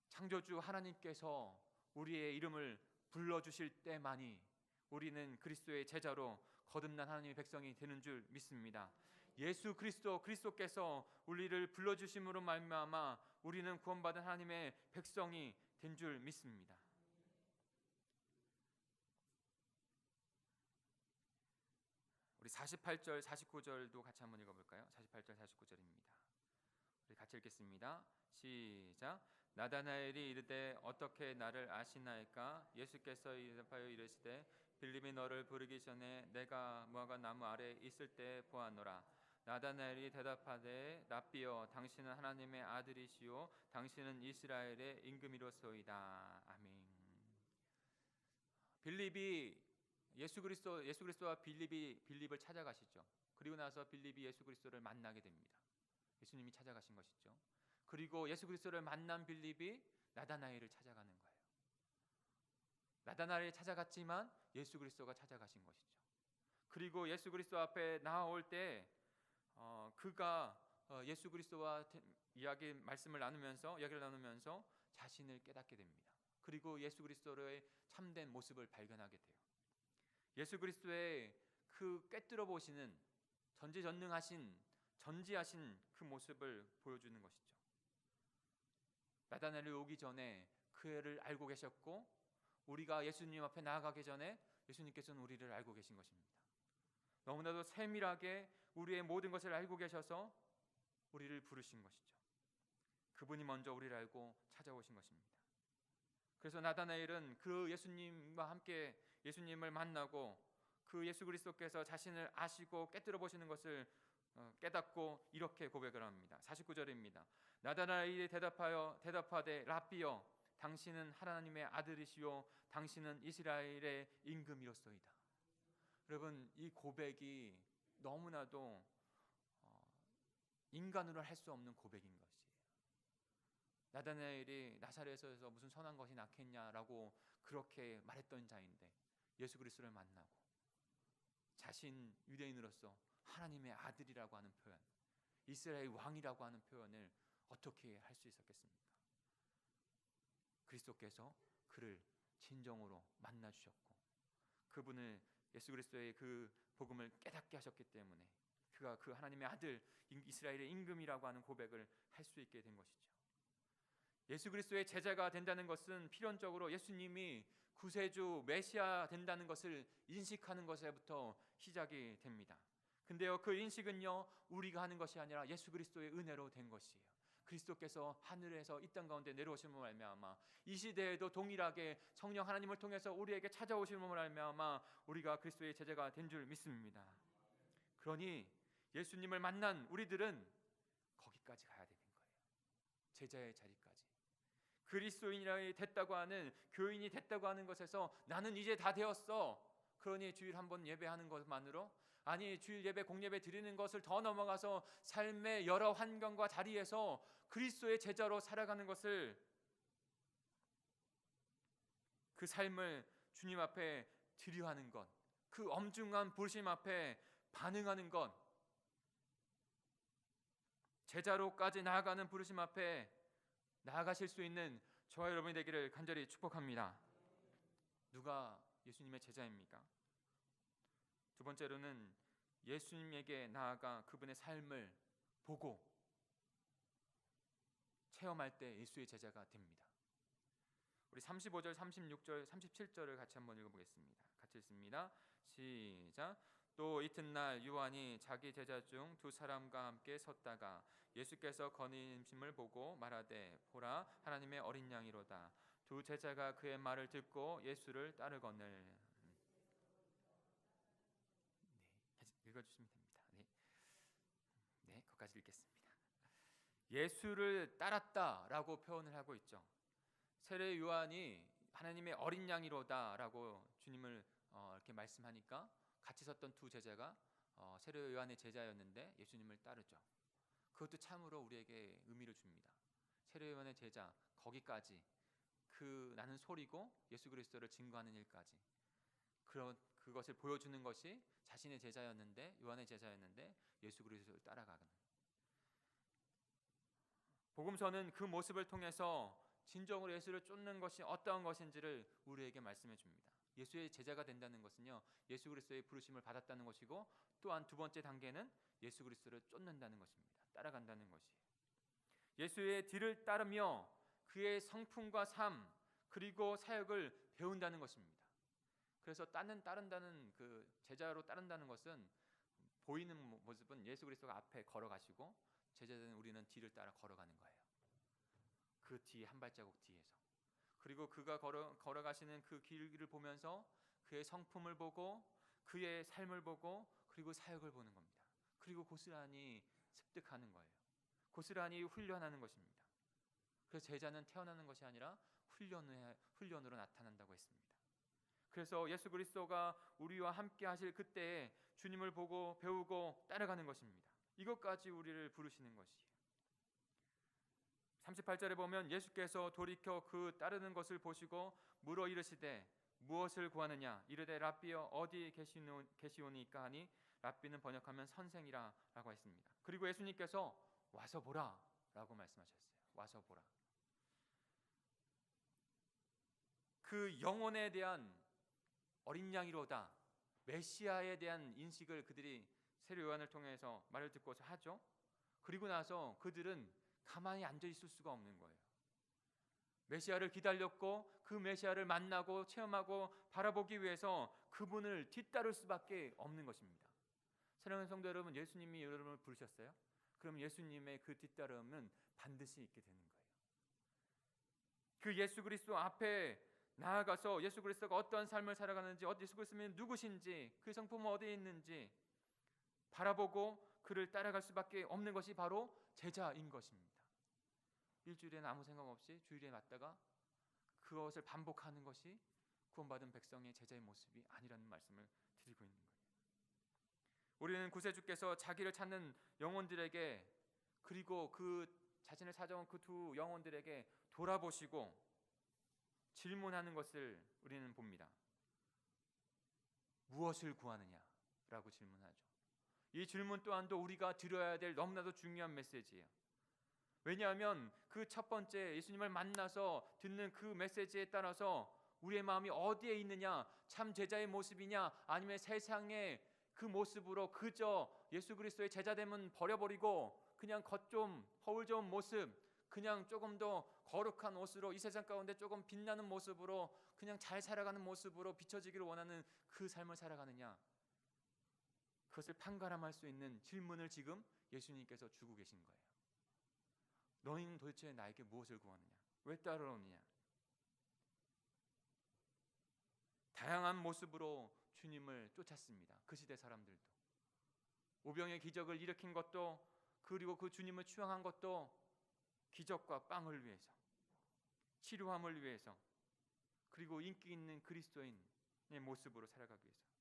창조주 하나님께서 우리의 이름을 불러주실 때만이 우리는 그리스도의 제자로 거듭난 하나님의 백성이 되는 줄 믿습니다. 예수 그리스도께서 우리를 불러주심으로 말미암아 우리는 구원받은 하나님의 백성이 된 줄 믿습니다. 우리 48절 49절도 같이 한번 읽어볼까요? 48절 49절입니다. 우리 같이 읽겠습니다. 시작. 나다나엘이 이르되 어떻게 나를 아시나이까? 예수께서 대답하여 이르시되 빌립이 너를 부르기 전에 내가 무화과 나무 아래 있을 때 보았노라. 나다나엘이 대답하되 랍비여 당신은 하나님의 아들이시요 당신은 이스라엘의 임금이로소이다. 아멘. 빌립이 예수 그리스도와 빌립을 찾아가시죠. 그리고 나서 빌립이 예수 그리스도를 만나게 됩니다. 예수님이 찾아가신 것이죠. 그리고 예수 그리스도를 만난 빌립이 나다나엘을 찾아가는 거예요. 나다나엘이 찾아갔지만 예수 그리스도가 찾아가신 것이죠. 그리고 예수 그리스도 앞에 나올 때 그가 예수 그리스도와 말씀을 나누면서 이야기를 나누면서 자신을 깨닫게 됩니다. 그리고 예수 그리스도의 참된 모습을 발견하게 돼요. 예수 그리스도의 그 꿰뚫어 보시는 전지하신 그 모습을 보여주는 것이죠. 나다나엘이 오기 전에 그를 알고 계셨고 우리가 예수님 앞에 나아가기 전에 예수님께서는 우리를 알고 계신 것입니다. 너무나도 세밀하게 우리의 모든 것을 알고 계셔서 우리를 부르신 것이죠. 그분이 먼저 우리를 알고 찾아오신 것입니다. 그래서 나다나엘은 그 예수님과 함께 예수님을 만나고 그 예수 그리스도께서 자신을 아시고 꿰뚫어 보시는 것을 깨닫고 이렇게 고백을 합니다. 49절입니다. 나다나엘이 대답하되 랍비여 당신은 하나님의 아들이시요 당신은 이스라엘의 임금이로소이다. 여러분 이 고백이 너무나도 인간으로 할 수 없는 고백인 것이에요. 나다나엘이 나사렛에서 무슨 선한 것이 낳겠냐라고 그렇게 말했던 자인데 예수 그리스도를 만나고 자신 유대인으로서 하나님의 아들이라고 하는 표현, 이스라엘 왕이라고 하는 표현을 어떻게 할 수 있었겠습니까? 그리스도께서 그를 진정으로 만나 주셨고 그분을 예수 그리스도의 그 복음을 깨닫게 하셨기 때문에 그가 그 하나님의 아들 이스라엘의 임금이라고 하는 고백을 할 수 있게 된 것이죠. 예수 그리스도의 제자가 된다는 것은 필연적으로 예수님이 구세주 메시아 된다는 것을 인식하는 것에부터 시작이 됩니다. 근데요 그 인식은요 우리가 하는 것이 아니라 예수 그리스도의 은혜로 된 것이에요. 그리스도께서 하늘에서 이 땅 가운데 내려오심을 말미암아 이 시대에도 동일하게 성령 하나님을 통해서 우리에게 찾아오심을 말미암아 우리가 그리스도의 제자가 된 줄 믿습니다. 그러니 예수님을 만난 우리들은 거기까지 가야 되는 거예요. 제자의 자리까지. 그리스도인이 됐다고 하는 교인이 됐다고 하는 것에서 나는 이제 다 되었어. 그러니 주일 한번 예배하는 것만으로 아니 주일 예배 공예배 드리는 것을 더 넘어가서 삶의 여러 환경과 자리에서 그리스도의 제자로 살아가는 것을 그 삶을 주님 앞에 드려하는 것, 그 엄중한 부르심 앞에 반응하는 것, 제자로까지 나아가는 부르심 앞에 나아가실 수 있는 저와 여러분이 되기를 간절히 축복합니다. 누가 예수님의 제자입니까? 두 번째로는 예수님에게 나아가 그분의 삶을 보고 체험할 때 예수의 제자가 됩니다. 우리 35절, 36절, 37절을 같이 한번 읽어보겠습니다. 같이 읽습니다. 시작. 또 이튿날 요한이 자기 제자 중 두 사람과 함께 섰다가 예수께서 거니심을 보고 말하되 보라 하나님의 어린 양이로다. 두 제자가 그의 말을 듣고 예수를 따르거늘. 읽어주시면 됩니다. 네, 거기까지 읽겠습니다. 예수를 따랐다라고 표현을 하고 있죠. 세례 요한이 하나님의 어린 양이로다라고 주님을 이렇게 말씀하니까 같이 섰던 두 제자가 세례 요한의 제자였는데 예수님을 따르죠. 그것도 참으로 우리에게 의미를 줍니다. 세례 요한의 제자 거기까지 나는 소리고 예수 그리스도를 증거하는 일까지 그것을 보여주는 것이 자신의 제자였는데 요한의 제자였는데 예수 그리스도를 따라가는 복음서는 그 모습을 통해서 진정으로 예수를 쫓는 것이 어떠한 것인지를 우리에게 말씀해 줍니다. 예수의 제자가 된다는 것은요, 예수 그리스도의 부르심을 받았다는 것이고 또한 두 번째 단계는 예수 그리스도를 쫓는다는 것입니다. 따라간다는 것이에요. 예수의 뒤를 따르며 그의 성품과 삶 그리고 사역을 배운다는 것입니다. 그래서 따른다는 그 제자로 따른다는 것은 보이는 모습은 예수 그리스도가 앞에 걸어가시고 제자들은 우리는 뒤를 따라 걸어가는 거예요. 그 뒤에 한 발자국 뒤에서. 그리고 그가 걸어가시는 그 길을 보면서 그의 성품을 보고 그의 삶을 보고 그리고 사역을 보는 겁니다. 그리고 고스란히 습득하는 거예요. 고스란히 훈련하는 것입니다. 그래서 제자는 태어나는 것이 아니라 훈련으로 나타난다고 했습니다. 그래서 예수 그리스도가 우리와 함께 하실 그때에 주님을 보고 배우고 따라가는 것입니다. 이것까지 우리를 부르시는 것이에요. 38절에 보면 예수께서 돌이켜 그 따르는 것을 보시고 물어 이르시되 무엇을 구하느냐 이르되 랍비여 어디 계시오니까 하니 랍비는 번역하면 선생이라 라고 했습니다. 그리고 예수님께서 와서 보라 라고 말씀하셨어요. 와서 보라. 그 영혼에 대한 어린 양이로다 메시아에 대한 인식을 그들이 세례 요한을 통해서 말을 듣고서 하죠. 그리고 나서 그들은 가만히 앉아 있을 수가 없는 거예요. 메시아를 기다렸고 그 메시아를 만나고 체험하고 바라보기 위해서 그분을 뒤따를 수밖에 없는 것입니다. 사랑하는 성도 여러분, 예수님이 여러분을 부르셨어요? 그럼 예수님의 그 뒤따름은 반드시 있게 되는 거예요. 그 예수 그리스도 앞에 나아가서 예수 그리스도가 어떤 삶을 살아가는지, 예수 그리스도는 누구신지, 그 성품은 어디에 있는지 바라보고 그를 따라갈 수밖에 없는 것이 바로 제자인 것입니다. 일주일에는 아무 생각 없이 주일에 왔다가 그것을 반복하는 것이 구원받은 백성의 제자의 모습이 아니라는 말씀을 드리고 있는 거예요. 우리는 구세주께서 자기를 찾는 영혼들에게 그리고 그 자신을 찾아온 그 두 영혼들에게 돌아보시고 질문하는 것을 우리는 봅니다. 무엇을 구하느냐라고 질문하죠. 이 질문 또한도 우리가 들어야 될 너무나도 중요한 메시지예요. 왜냐하면 그 첫 번째 예수님을 만나서 듣는 그 메시지에 따라서 우리의 마음이 어디에 있느냐, 참 제자의 모습이냐 아니면 세상의 그 모습으로 그저 예수 그리스도의 제자됨은 버려버리고 그냥 겉 좀 허울 좋은 모습, 그냥 조금 더 거룩한 옷으로 이 세상 가운데 조금 빛나는 모습으로 그냥 잘 살아가는 모습으로 비춰지기를 원하는 그 삶을 살아가느냐, 그것을 판가름할 수 있는 질문을 지금 예수님께서 주고 계신 거예요. 너희는 도대체 나에게 무엇을 구하느냐? 왜 따라오느냐? 다양한 모습으로 주님을 쫓았습니다. 그 시대 사람들도. 오병의 기적을 일으킨 것도 그리고 그 주님을 추앙한 것도 기적과 빵을 위해서, 치료함을 위해서, 그리고 인기 있는 그리스도인의 모습으로 살아가기 위해서.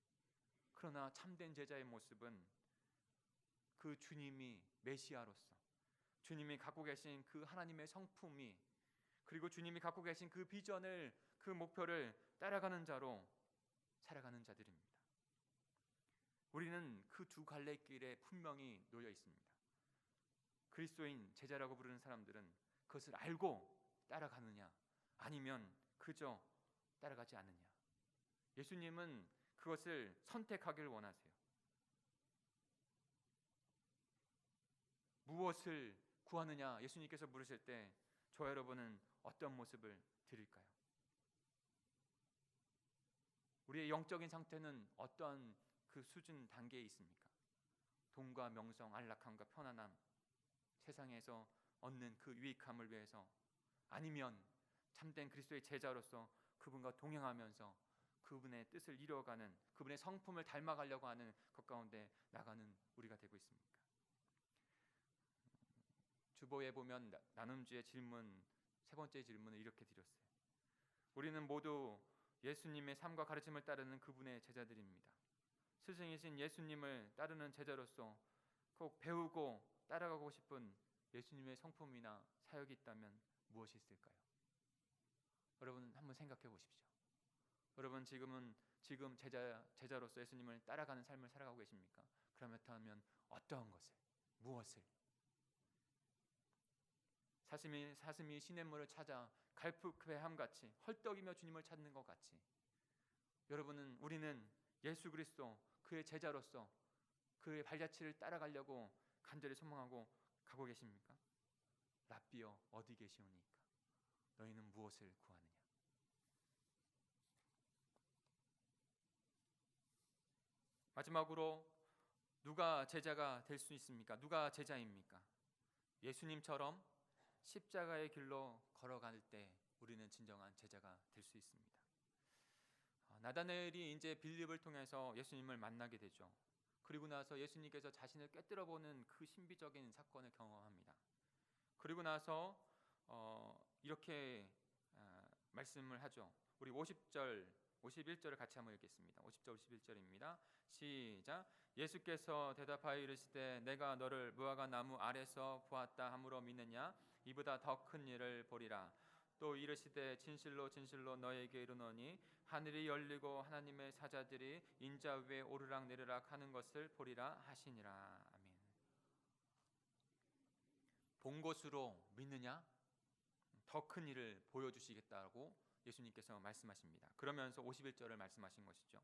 그러나 참된 제자의 모습은 그 주님이 메시아로서 주님이 갖고 계신 그 하나님의 성품이 그리고 주님이 갖고 계신 그 비전을 그 목표를 따라가는 자로 살아가는 자들입니다. 우리는 그 두 갈래길에 분명히 놓여 있습니다. 그리스도인 제자라고 부르는 사람들은 그것을 알고 따라가느냐 아니면 그저 따라가지 않느냐. 예수님은 그것을 선택하기를 원하세요. 무엇을 구하느냐 예수님께서 물으실 때 저 여러분은 어떤 모습을 드릴까요? 우리의 영적인 상태는 어떠한 그 수준 단계에 있습니까? 돈과 명성, 안락함과 편안함, 세상에서 얻는 그 유익함을 위해서, 아니면 참된 그리스도의 제자로서 그분과 동행하면서 그분의 뜻을 이루어가는, 그분의 성품을 닮아가려고 하는 것 가운데 나가는 우리가 되고 있습니까? 주보에 보면 나눔주의 질문, 세 번째 질문을 이렇게 드렸어요. 우리는 모두 예수님의 삶과 가르침을 따르는 그분의 제자들입니다. 스승이신 예수님을 따르는 제자로서 꼭 배우고 따라가고 싶은 예수님의 성품이나 사역이 있다면 무엇이 있을까요? 여러분 한번 생각해 보십시오. 여러분 지금 제자로서 예수님을 따라가는 삶을 살아가고 계십니까? 그렇다면 어떠한 것을, 무엇을? 사슴이 시냇물을 찾아 갈급해함 같이 헐떡이며 주님을 찾는 것 같이 우리는 예수 그리스도 그의 제자로서 그의 발자취를 따라가려고 간절히 소망하고 가고 계십니까? 랍비여 어디 계시오니까 너희는 무엇을 구하느냐? 마지막으로 누가 제자가 될 수 있습니까? 누가 제자입니까? 예수님처럼 십자가의 길로 걸어갈 때 우리는 진정한 제자가 될 수 있습니다. 나다나엘이 이제 빌립을 통해서 예수님을 만나게 되죠. 그리고 나서 예수님께서 자신을 꿰뚫어 보는 그 신비적인 사건을 경험합니다. 그리고 나서 이렇게 말씀을 하죠. 우리 50절, 51절을 같이 한번 읽겠습니다. 50절, 51절입니다. 시작. 예수께서 대답하여 이르시되 내가 너를 무화과 나무 아래서 보았다 함으로 믿느냐? 이보다 더 큰 일을 보리라. 또 이르시되 진실로 진실로 너에게 이르노니 하늘이 열리고 하나님의 사자들이 인자 위에 오르락 내리락 하는 것을 보리라 하시니라. 아멘. 본 것으로 믿느냐? 더 큰 일을 보여주시겠다고 예수님께서 말씀하십니다. 그러면서 51절을 말씀하신 것이죠.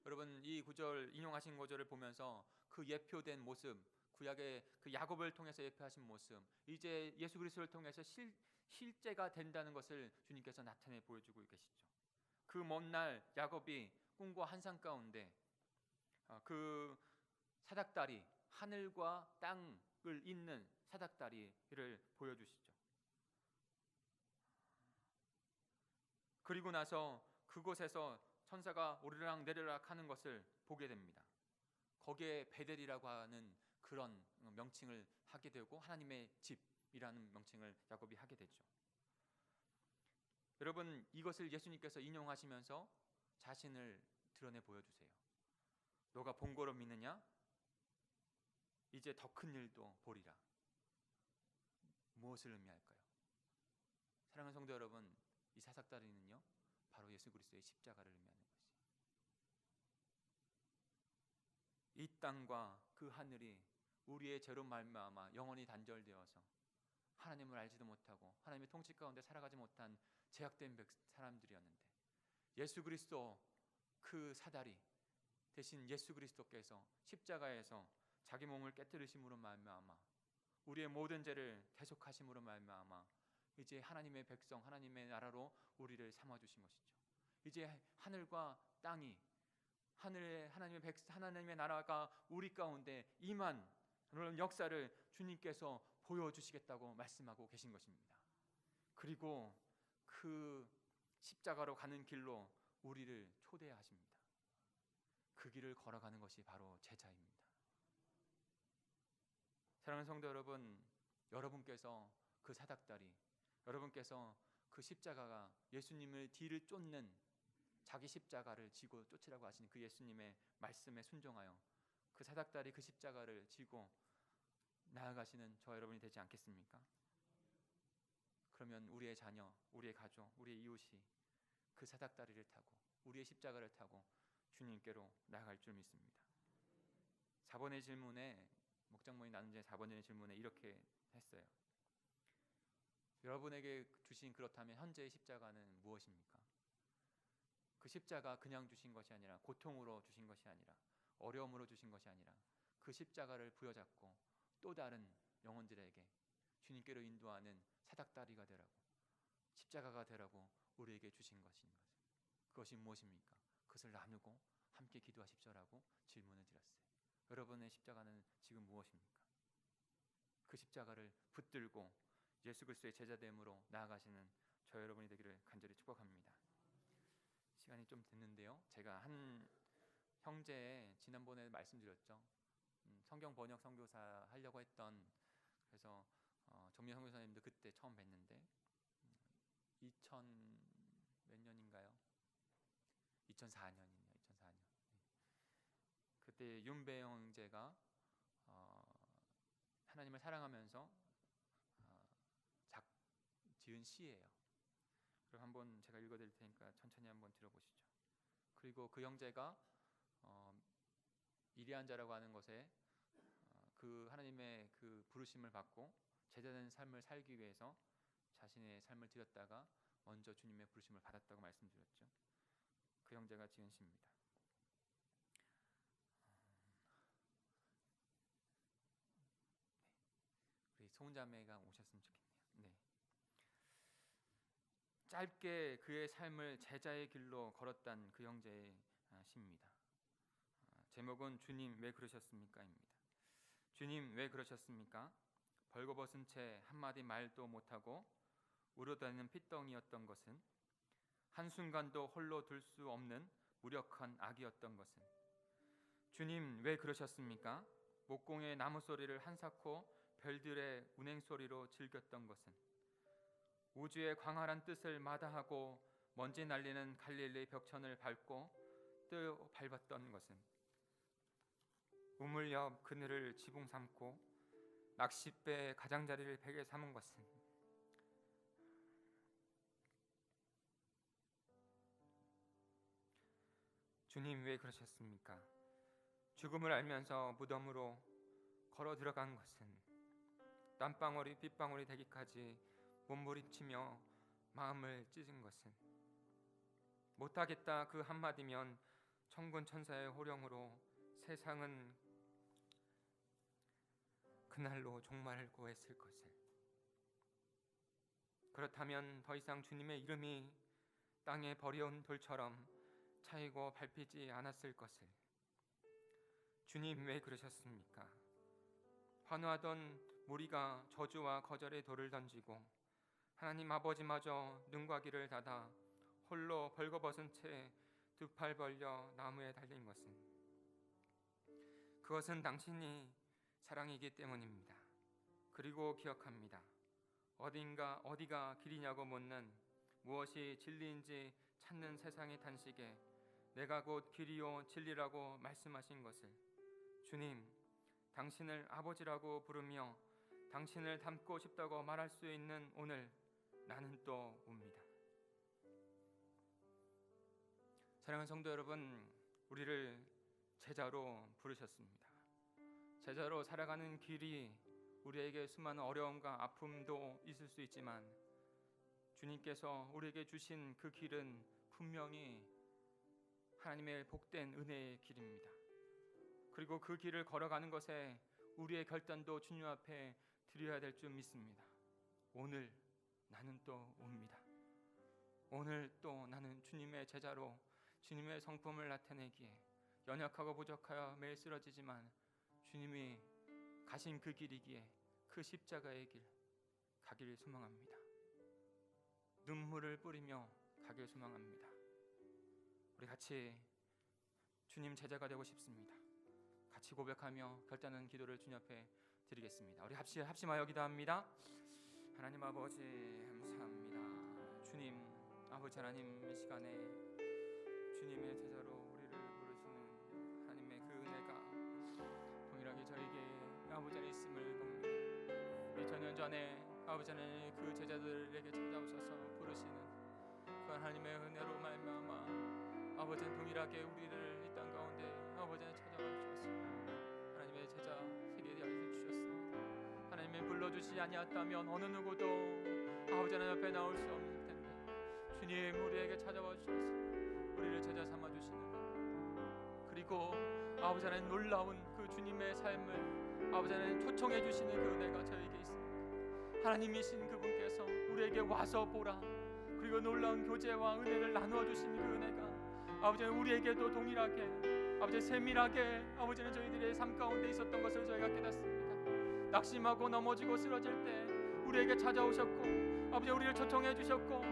여러분 이 구절 인용하신 구절을 보면서 그 예표된 모습, 구약의 그 야곱을 통해서 예표하신 모습, 이제 예수 그리스도를 통해서 실제가 된다는 것을 주님께서 나타내 보여주고 계시죠. 그 먼 날 야곱이 꿈과 환상 가운데 그 사닥다리, 하늘과 땅을 잇는 사닥다리를 보여주시죠. 그리고 나서 그곳에서 천사가 오르락 내리락 하는 것을 보게 됩니다. 거기에 베델이라고 하는 그런 명칭을 하게 되고 하나님의 집이라는 명칭을 야곱이 하게 되죠. 여러분 이것을 예수님께서 인용하시면서 자신을 드러내 보여주세요. 너가 본 거로 믿느냐? 이제 더 큰 일도 보리라. 무엇을 의미할까요? 사랑하는 성도 여러분, 이 사삭다리는요 바로 예수 그리스도의 십자가를 의미하는 것이에요. 이 땅과 그 하늘이 우리의 죄로 말미암아 영원히 단절되어서 하나님을 알지도 못하고 하나님의 통치 가운데 살아가지 못한 죄악된 사람들이었는데 예수 그리스도 그 사다리 대신 예수 그리스도께서 십자가에서 자기 몸을 깨뜨리심으로 말미암아 우리의 모든 죄를 대속하심으로 말미암아 이제 하나님의 백성, 하나님의 나라로 우리를 삼아주신 것이죠. 이제 하늘과 땅이 하나님의 나라가 우리 가운데 임한 그런 역사를 주님께서 보여주시겠다고 말씀하고 계신 것입니다. 그리고 그 십자가로 가는 길로 우리를 초대하십니다. 그 길을 걸어가는 것이 바로 제자입니다. 사랑하는 성도 여러분, 여러분께서 그 사닥다리, 여러분께서 그 십자가가 예수님을 뒤를 쫓는 자기 십자가를 지고 쫓으라고 하신 그 예수님의 말씀에 순종하여 그 사닥다리 그 십자가를 지고 나아가시는 저 여러분이 되지 않겠습니까? 그러면 우리의 자녀, 우리의 가족, 우리의 이웃이 그 사닥다리를 타고 우리의 십자가를 타고 주님께로 나아갈 줄 믿습니다. 4번의 질문에 목장모님 나눈 제 4번의 질문에 이렇게 했어요. 여러분에게 주신 그렇다면 현재의 십자가는 무엇입니까? 그 십자가 그냥 주신 것이 아니라 고통으로 주신 것이 아니라 어려움으로 주신 것이 아니라 그 십자가를 부여잡고 또 다른 영혼들에게 주님께로 인도하는 사닥다리가 되라고 십자가가 되라고 우리에게 주신 것인 것. 그것이 무엇입니까? 그것을 나누고 함께 기도하십시오라고 질문을 드렸어요. 여러분의 십자가는 지금 무엇입니까? 그 십자가를 붙들고 예수 그리스도의 제자됨으로 나아가시는 저 여러분이 되기를 간절히 축복합니다. 시간이 좀 됐는데요. 제가 한 형제 지난번에 말씀드렸죠. 성경 번역 선교사 하려고 했던, 그래서 정민 선교사님도 그때 처음 뵀는데 2000 몇 년인가요? 2004년이네요. 2004년. 그때 윤배 형제가 하나님을 사랑하면서 작 지은 시예요. 그럼 한번 제가 읽어드릴 테니까 천천히 한번 들어보시죠. 그리고 그 형제가 미리한 자라고 하는 것에 그 하나님의 그 부르심을 받고 제자된 삶을 살기 위해서 자신의 삶을 드렸다가 먼저 주님의 부르심을 받았다고 말씀드렸죠. 그 형제가 지은 시입니다. 우리 소은자매가 오셨으면 좋겠네요. 네. 짧게 그의 삶을 제자의 길로 걸었던 그 형제의 시입니다. 제목은 주님 왜 그러셨습니까입니다. 주님 왜 그러셨습니까? 벌거벗은 채 한마디 말도 못하고 우러다니는 핏덩이였던 것은, 한순간도 홀로 둘 수 없는 무력한 악이었던 것은, 주님 왜 그러셨습니까? 목공의 나무 소리를 한사코 별들의 운행 소리로 즐겼던 것은, 우주의 광활한 뜻을 마다하고 먼지 날리는 갈릴리 벽천을 밟고 또 밟았던 것은, 우물 옆 그늘을 지붕 삼고 낚싯배 가장자리를 베개 삼은 것은, 주님 왜 그러셨습니까? 죽음을 알면서 무덤으로 걸어 들어간 것은, 땀방울이 빗방울이 되기까지 몸부림치며 마음을 찢은 것은, 못하겠다 그 한마디면 천군 천사의 호령으로 세상은 그날로 종말고 했을 것을, 그렇다면 더 이상 주님의 이름이 땅에 버려온 돌처럼 차이고 밟히지 않았을 것을, 주님 왜 그러셨습니까? 환호하던 무리가 저주와 거절의 돌을 던지고 하나님 아버지마저 눈과 귀를 닫아 홀로 벌거벗은 채 두 팔 벌려 나무에 달린 것은, 그것은 당신이 사랑이기 때문입니다. 그리고 기억합니다. 어디가 길이냐고 묻는, 무엇이 진리인지 찾는 세상의 탄식에 내가 곧 길이요 진리라고 말씀하신 것을, 주님, 당신을 아버지라고 부르며 당신을 닮고 싶다고 말할 수 있는 오늘 나는 또 웁니다. 사랑하는 성도 여러분, 우리를 제자로 부르셨습니다. 제자로 살아가는 길이 우리에게 수많은 어려움과 아픔도 있을 수 있지만, 주님께서 우리에게 주신 그 길은 분명히 하나님의 복된 은혜의 길입니다. 그리고 그 길을 걸어가는 것에 우리의 결단도 주님 앞에 드려야 될 줄 믿습니다. 오늘 나는 또 옵니다. 오늘 또 나는 주님의 제자로 주님의 성품을 나타내기에 연약하고 부족하여 매일 쓰러지지만 주님이 가신 그 길이기에 그 십자가의 길 가기를 소망합니다. 눈물을 뿌리며 가기를 소망합니다. 우리 같이 주님 제자가 되고 싶습니다. 같이 고백하며 결단하는 기도를 주님 앞에 드리겠습니다. 우리 합심하여 기도합니다. 하나님 아버지 감사합니다. 주님 아버지 하나님, 이 시간에 주님의 제자로 우리를 부르시는 하나님의 그 은혜가 동일하게 저에게 아버지 안에 있음을 봅니다. 우리 전년 전에 아버지 안에 그 제자들에게 찾아오셔서 부르시는 그 하나님의 은혜로 말미암아 아버지는 동일하게 우리를 이 땅 가운데 아버지는 찾아와 주셨습니다. 하나님의 제자 세계에 알려주셨습니다. 하나님이 불러주시지 아니었다면 어느 누구도 아버지 하나님 앞에 나올 수 없을 텐데 주님 우리에게 찾아와 주셔서 우리를 제자 삼아 주시는 것, 그리고 아버지 하나님 놀라운 그 주님의 삶을 아버지 하나님 초청해 주시는 그 은혜가 저에게 있습니다. 하나님이신 그분께서 우리에게 와서 보라, 그리고 놀라운 교제와 은혜를 나누어 주시는 그 은혜가 아버지는 우리에게도 동일하게 아버지 세밀하게 아버지는 저희들의 삶 가운데 있었던 것을 저희가 깨닫습니다. 낙심하고 넘어지고 쓰러질 때 우리에게 찾아오셨고 아버지 우리를 초청해 주셨고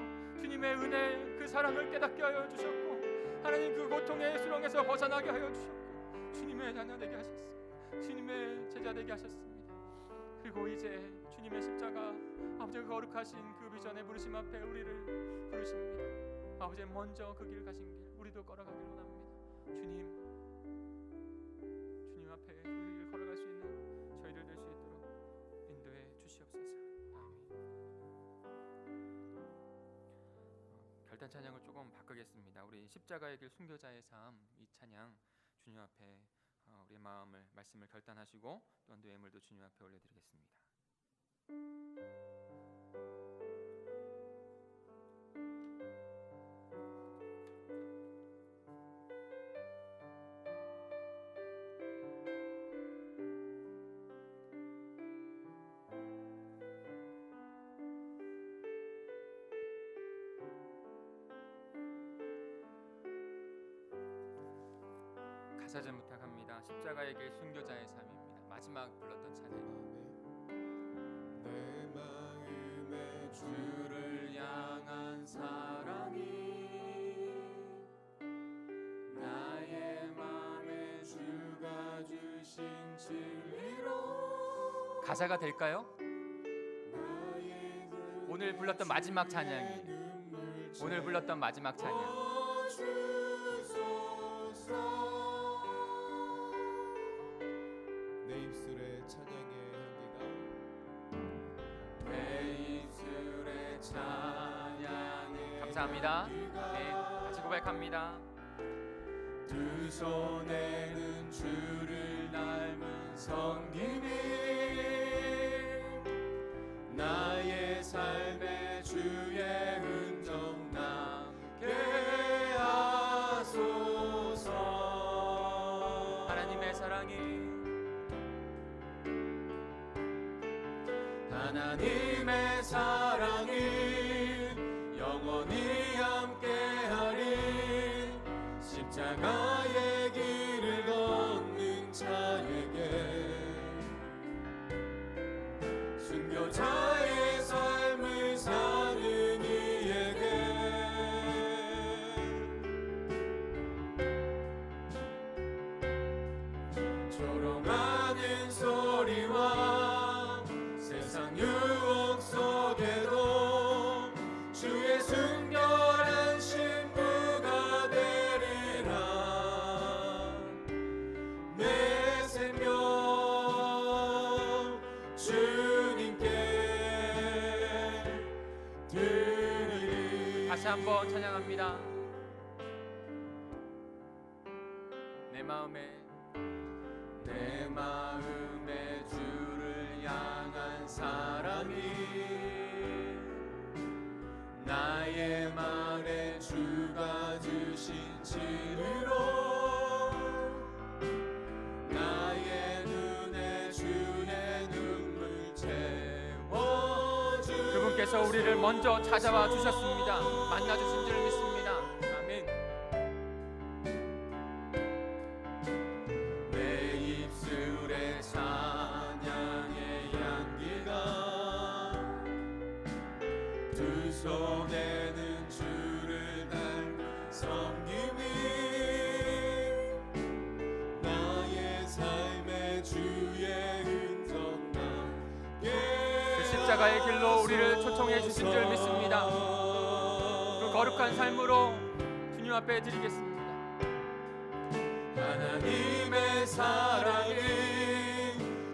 주님의 은혜 그 사랑을 깨닫게 하여 주셨고 하나님 그 고통의 수렁에서 벗어나게 하여 주셨고 주님의 자녀 되게 하셨습니다. 주님의 제자 되게 하셨습니다. 그리고 이제 주님의 십자가 아버지 그 거룩하신 그 비전의 부르심 앞에 우리를 부르십니다. 아버지 먼저 그 길 가신 길 우리도 걸어가길 원합니다. 주님 앞에 그 길 걸어갈 수 있는 저희들 될 수 있도록 인도해 주시옵소서. 결단 찬양을 조금 바꾸겠습니다. 우리 십자가의 길 순교자의 삶 이 찬양 주님 앞에 우리의 마음을 말씀을 결단하시고 또한 예물도 주님 앞에 올려드리겠습니다. 가사 좀 부탁합니다. 십자가의 길 순교자의 삶입니다. 마지막 불렀던 찬양입니다. 내 마음에 주를 향한 사랑이 나의 맘에 주가 주신 진리로 가사가 될까요? 오늘 불렀던 마지막 찬양이 오늘 불렀던 마지막 찬양. 내 입술의 찬양의 향기가 내 입술의 찬양의 감사합니다. 네, 같이 고백합니다. 두 손에는 주를 닮은 섬김이 나의 삶에 주의 흔적 남게 하소서. 하나님의 사랑이 하나님의 사랑이 영원히 함께하리. 십자가의 길을 걷는 자에게 순교자의 삶을 사는 이에게 조롱하는 소리와 세상 유혹 속에도 주의 순결한 신부가 되리라. 내 생명 주님께 드리리. 다시 한번 찬양합니다. 내 마음에 주를 향한 사랑이 나의 말에 주가 주신 진리로 나의 눈에 주의 눈물 채워주. 그분께서 우리를 먼저 찾아와 주셨습니다. 만나 주신 줄 믿습니다. 아멘. 내 입술의 찬양의 향기가 두 손에는 주를 닮은 섬김이 나의 삶의 주의 흔적 남게 그 십자가의 길로 우리를 초청해 주신 줄 믿습니다. 그 거룩한 삶으로 주님 앞에 드리겠습니다. 하나님의 사랑이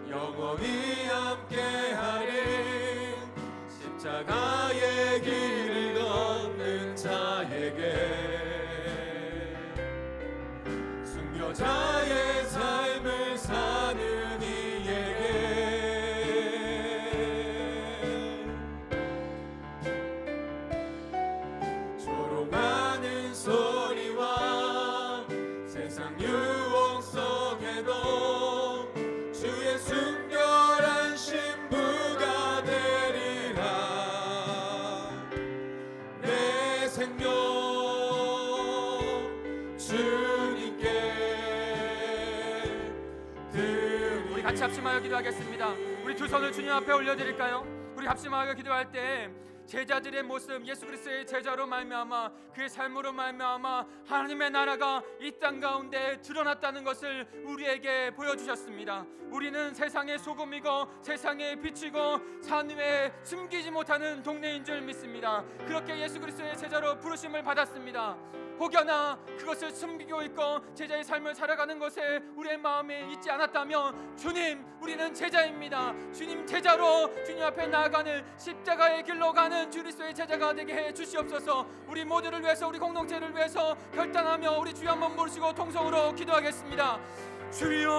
영원히 함께하리. 십자가의 길을 걷는 자에게 순교자의 삶을 사는 이에게 조롱하는 소리와 세상 유혹 속에도 주의 순결한 신부가 되리라. 내 생명 주님께 드리리. 우리 같이 합심하여 기도하겠습니다. 우리 두 손을 주님 앞에 올려드릴까요? 우리 합심하여 기도할 때 제자들의 모습, 예수 그리스도의 제자로 말미암아 그의 삶으로 말미암아 하나님의 나라가 이 땅 가운데 드러났다는 것을 우리에게 보여주셨습니다. 우리는 세상의 소금이고 세상의 빛이고 산 위에 숨기지 못하는 동네인 줄 믿습니다. 그렇게 예수 그리스도의 제자로 부르심을 받았습니다. 혹여나 그것을 숨기고 있고 제자의 삶을 살아가는 것에 우리의 마음에 있지 않았다면 주님, 우리는 제자입니다. 주님 제자로 주님 앞에 나아가는 십자가의 길로 가는 그리스도의 제자가 되게 해 주시옵소서. 우리 모두를 위해서, 우리 공동체를 위해서 결단하며 우리 주여 한번 부르시고 통성으로 기도하겠습니다. 주여,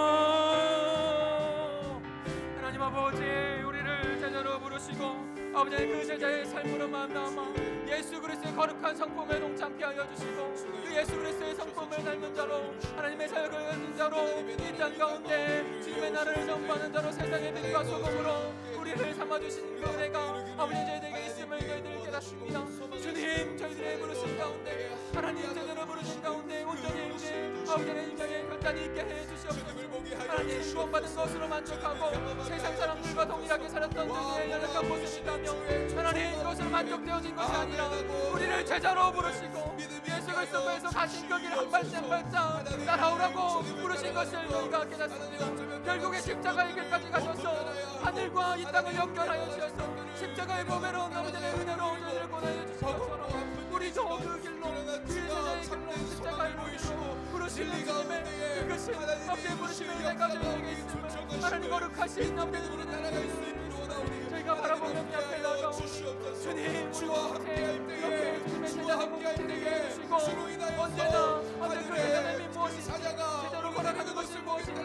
하나님 아버지, 우리를 제자로 부르시고 아버지 그 제자의 삶으로 만나마 예수 그리스도의 거룩한 성품에 동참케 하여 주시고 그 예수 그리스도의 성품을 닮는 자로 하나님의 사역을 하는 자로 이 땅 가운데 주님의 나라를 전파하는 자로 세상의 빛과 소금으로 우리를 삼아주신 그 은혜가 아버지 저희들에게 있음을 저희들 깨닫습니다. 주님, 저희들의 부르심 가운데 하나님 제대로 부르신 가운데 온전히 우리 아버지의 인생에 결단이 있게 해 주시옵소서. 하나님 구원받은 것으로 만족하고 세상 사람들과 동일하게 살았던 저희들의 연약한 모습이 있다면 하나님 그것으로 만족되어진 것이 아니라 우리를 제자로 부르시고 예수 그리스도께서 가신 그 길 한 발짝 한 발짝 따라오라고 부르신 것을 저희가 깨닫습니다. 결국에 십자가의 길까지 가셔서 하늘과 이 땅을 연결하여 주셔서 십자가의 보배로 아버지의 은혜로 저희를 권하여 주시옵소서. 우리도 그 길로 그 제자의 길로 십자가의 길로 부르시는 주님의 그것이 아버지의 부르심의 은혜가 저희에게 있음을 하나님 거룩하신 아버지의 은혜를 저희가 바라보며 이 앞에 나가 주님, 이렇게 주님의 제자의 공동체에게 주시고 언제나 어떤 그 제자됨이 무엇인지 제자로 걸어가는 것이 무엇인지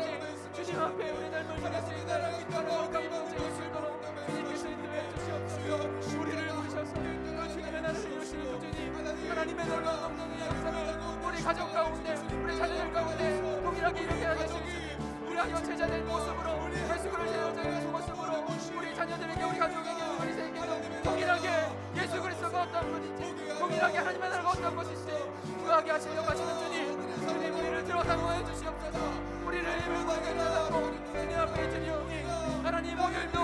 주님 앞에 우리 삶을 살릴 수 있는 거룩한 공동체가 있도록 주님께서 인도해 주시옵소서. 우리를 부르셔서 그 주님의 나라를 이루시는 그 주님, 하나님의 놀라운 없는 역사를 우리 가족 가운데 우리 자녀들 가운데 동일하게 이루게 하시는 주님, 우리가 제자된 모습으로 예수 그리스도의 제자된 모습으로 우리 자녀들에게 우리 가족에게 우리 세계에게 동일하게 예수 그리스도가 어떤 것인지 동일하게 하나님의 나라가 어떤 것인지 그하게 하시려고 하시는 주님 우리를 들어 사모해 주시옵소서. 우리를 일부러게 나가고 주님 앞에 주님이 하나님 오늘도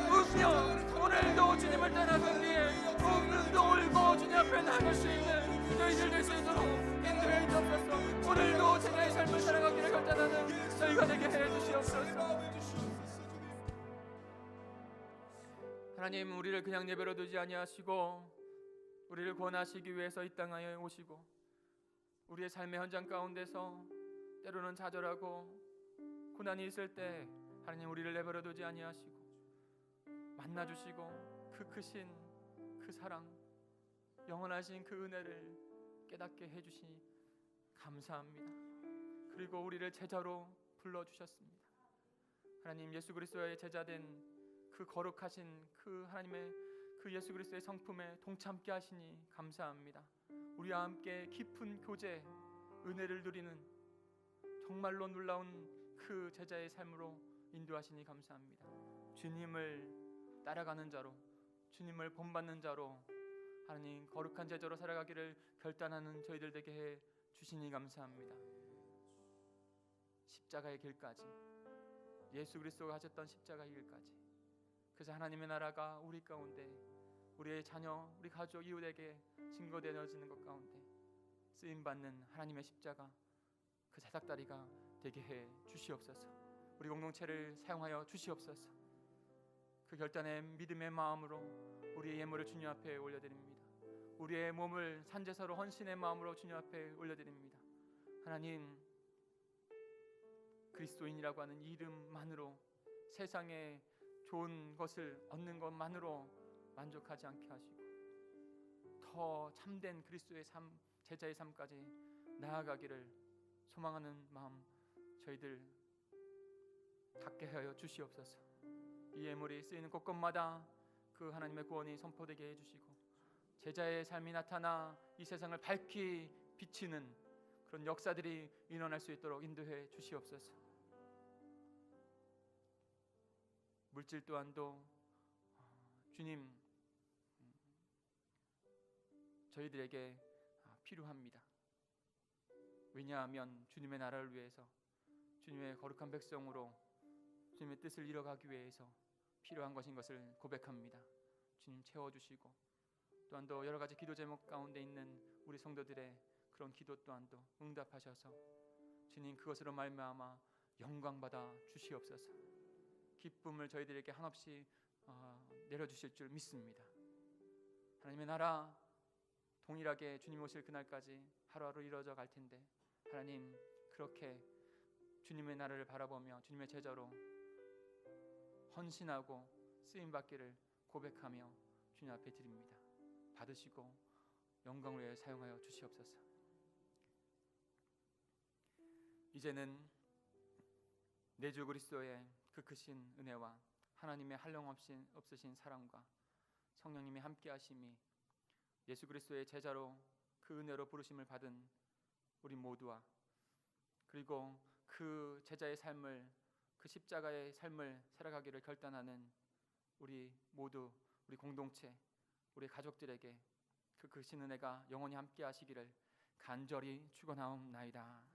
울며 오늘도 주님을 따라가기 위해 오늘도 울고 주님 앞에 나갈 수 있는 저희들 될 수 있도록 인도해 주옵소서. 오늘도 제자의 삶을 살아가기를 결단하는 저희가 되게 해 주시옵소서. 하나님, 우리를 그냥 내버려 두지 아니하시고 우리를 구원하시기 위해서 이 땅에 오시고 우리의 삶의 현장 가운데서 때로는 좌절하고 고난이 있을 때 하나님 우리를 내버려 두지 아니하시고 만나주시고 그 크신 그 사랑, 영원하신 그 은혜를 깨닫게 해주시니 감사합니다. 그리고 우리를 제자로 불러주셨습니다. 하나님, 예수 그리스도의 제자된 그 거룩하신 그 하나님의 그 예수 그리스도의 성품에 동참케 하시니 감사합니다. 우리와 함께 깊은 교제, 은혜를 누리는 정말로 놀라운 그 제자의 삶으로 인도하시니 감사합니다. 주님을 따라가는 자로, 주님을 본받는 자로 하나님 거룩한 제자로 살아가기를 결단하는 저희들 되게 해 주시니 감사합니다. 십자가의 길까지, 예수 그리스도가 하셨던 십자가의 길까지, 그래서 하나님의 나라가 우리 가운데 우리의 자녀, 우리 가족, 이웃에게 증거되어지는 것 가운데 쓰임받는 하나님의 십자가, 그 자작다리가 되게 해 주시옵소서. 우리 공동체를 사용하여 주시옵소서. 그 결단의 믿음의 마음으로 우리의 예물을 주님 앞에 올려드립니다. 우리의 몸을 산제사로 헌신의 마음으로 주님 앞에 올려드립니다. 하나님, 그리스도인이라고 하는 이름만으로 세상에 좋은 것을 얻는 것만으로 만족하지 않게 하시고 더 참된 그리스도의 삶, 제자의 삶까지 나아가기를 소망하는 마음 저희들 갖게 하여 주시옵소서. 이 예물이 쓰이는 곳곳마다 그 하나님의 구원이 선포되게 해주시고 제자의 삶이 나타나 이 세상을 밝히 비치는 그런 역사들이 일어날 수 있도록 인도해 주시옵소서. 물질 또한도 주님 저희들에게 필요합니다. 왜냐하면 주님의 나라를 위해서, 주님의 거룩한 백성으로 주님의 뜻을 이뤄가기 위해서 필요한 것인 것을 고백합니다. 주님 채워주시고 또한도 여러 가지 기도 제목 가운데 있는 우리 성도들의 그런 기도 또한도 응답하셔서 주님 그것으로 말미암아 영광 받아 주시옵소서. 기쁨을 저희들에게 한없이 내려주실 줄 믿습니다. 하나님의 나라 동일하게 주님 오실 그날까지 하루하루 이루어져 갈 텐데 하나님 그렇게 주님의 나라를 바라보며 주님의 제자로 헌신하고 쓰임 받기를 고백하며 주님 앞에 드립니다. 받으시고 영광을 위해 사용하여 주시옵소서. 이제는 내 주 그리스도의 그 크신 은혜와 하나님의 한량없으신 사랑과 성령님의 함께하심이 예수 그리스도의 제자로 그 은혜로 부르심을 받은 우리 모두와 그리고 그 제자의 삶을 그 십자가의 삶을 살아가기를 결단하는 우리 모두 우리 공동체 우리 가족들에게 그 크신 은혜가 영원히 함께하시기를 간절히 축원하옵나이다.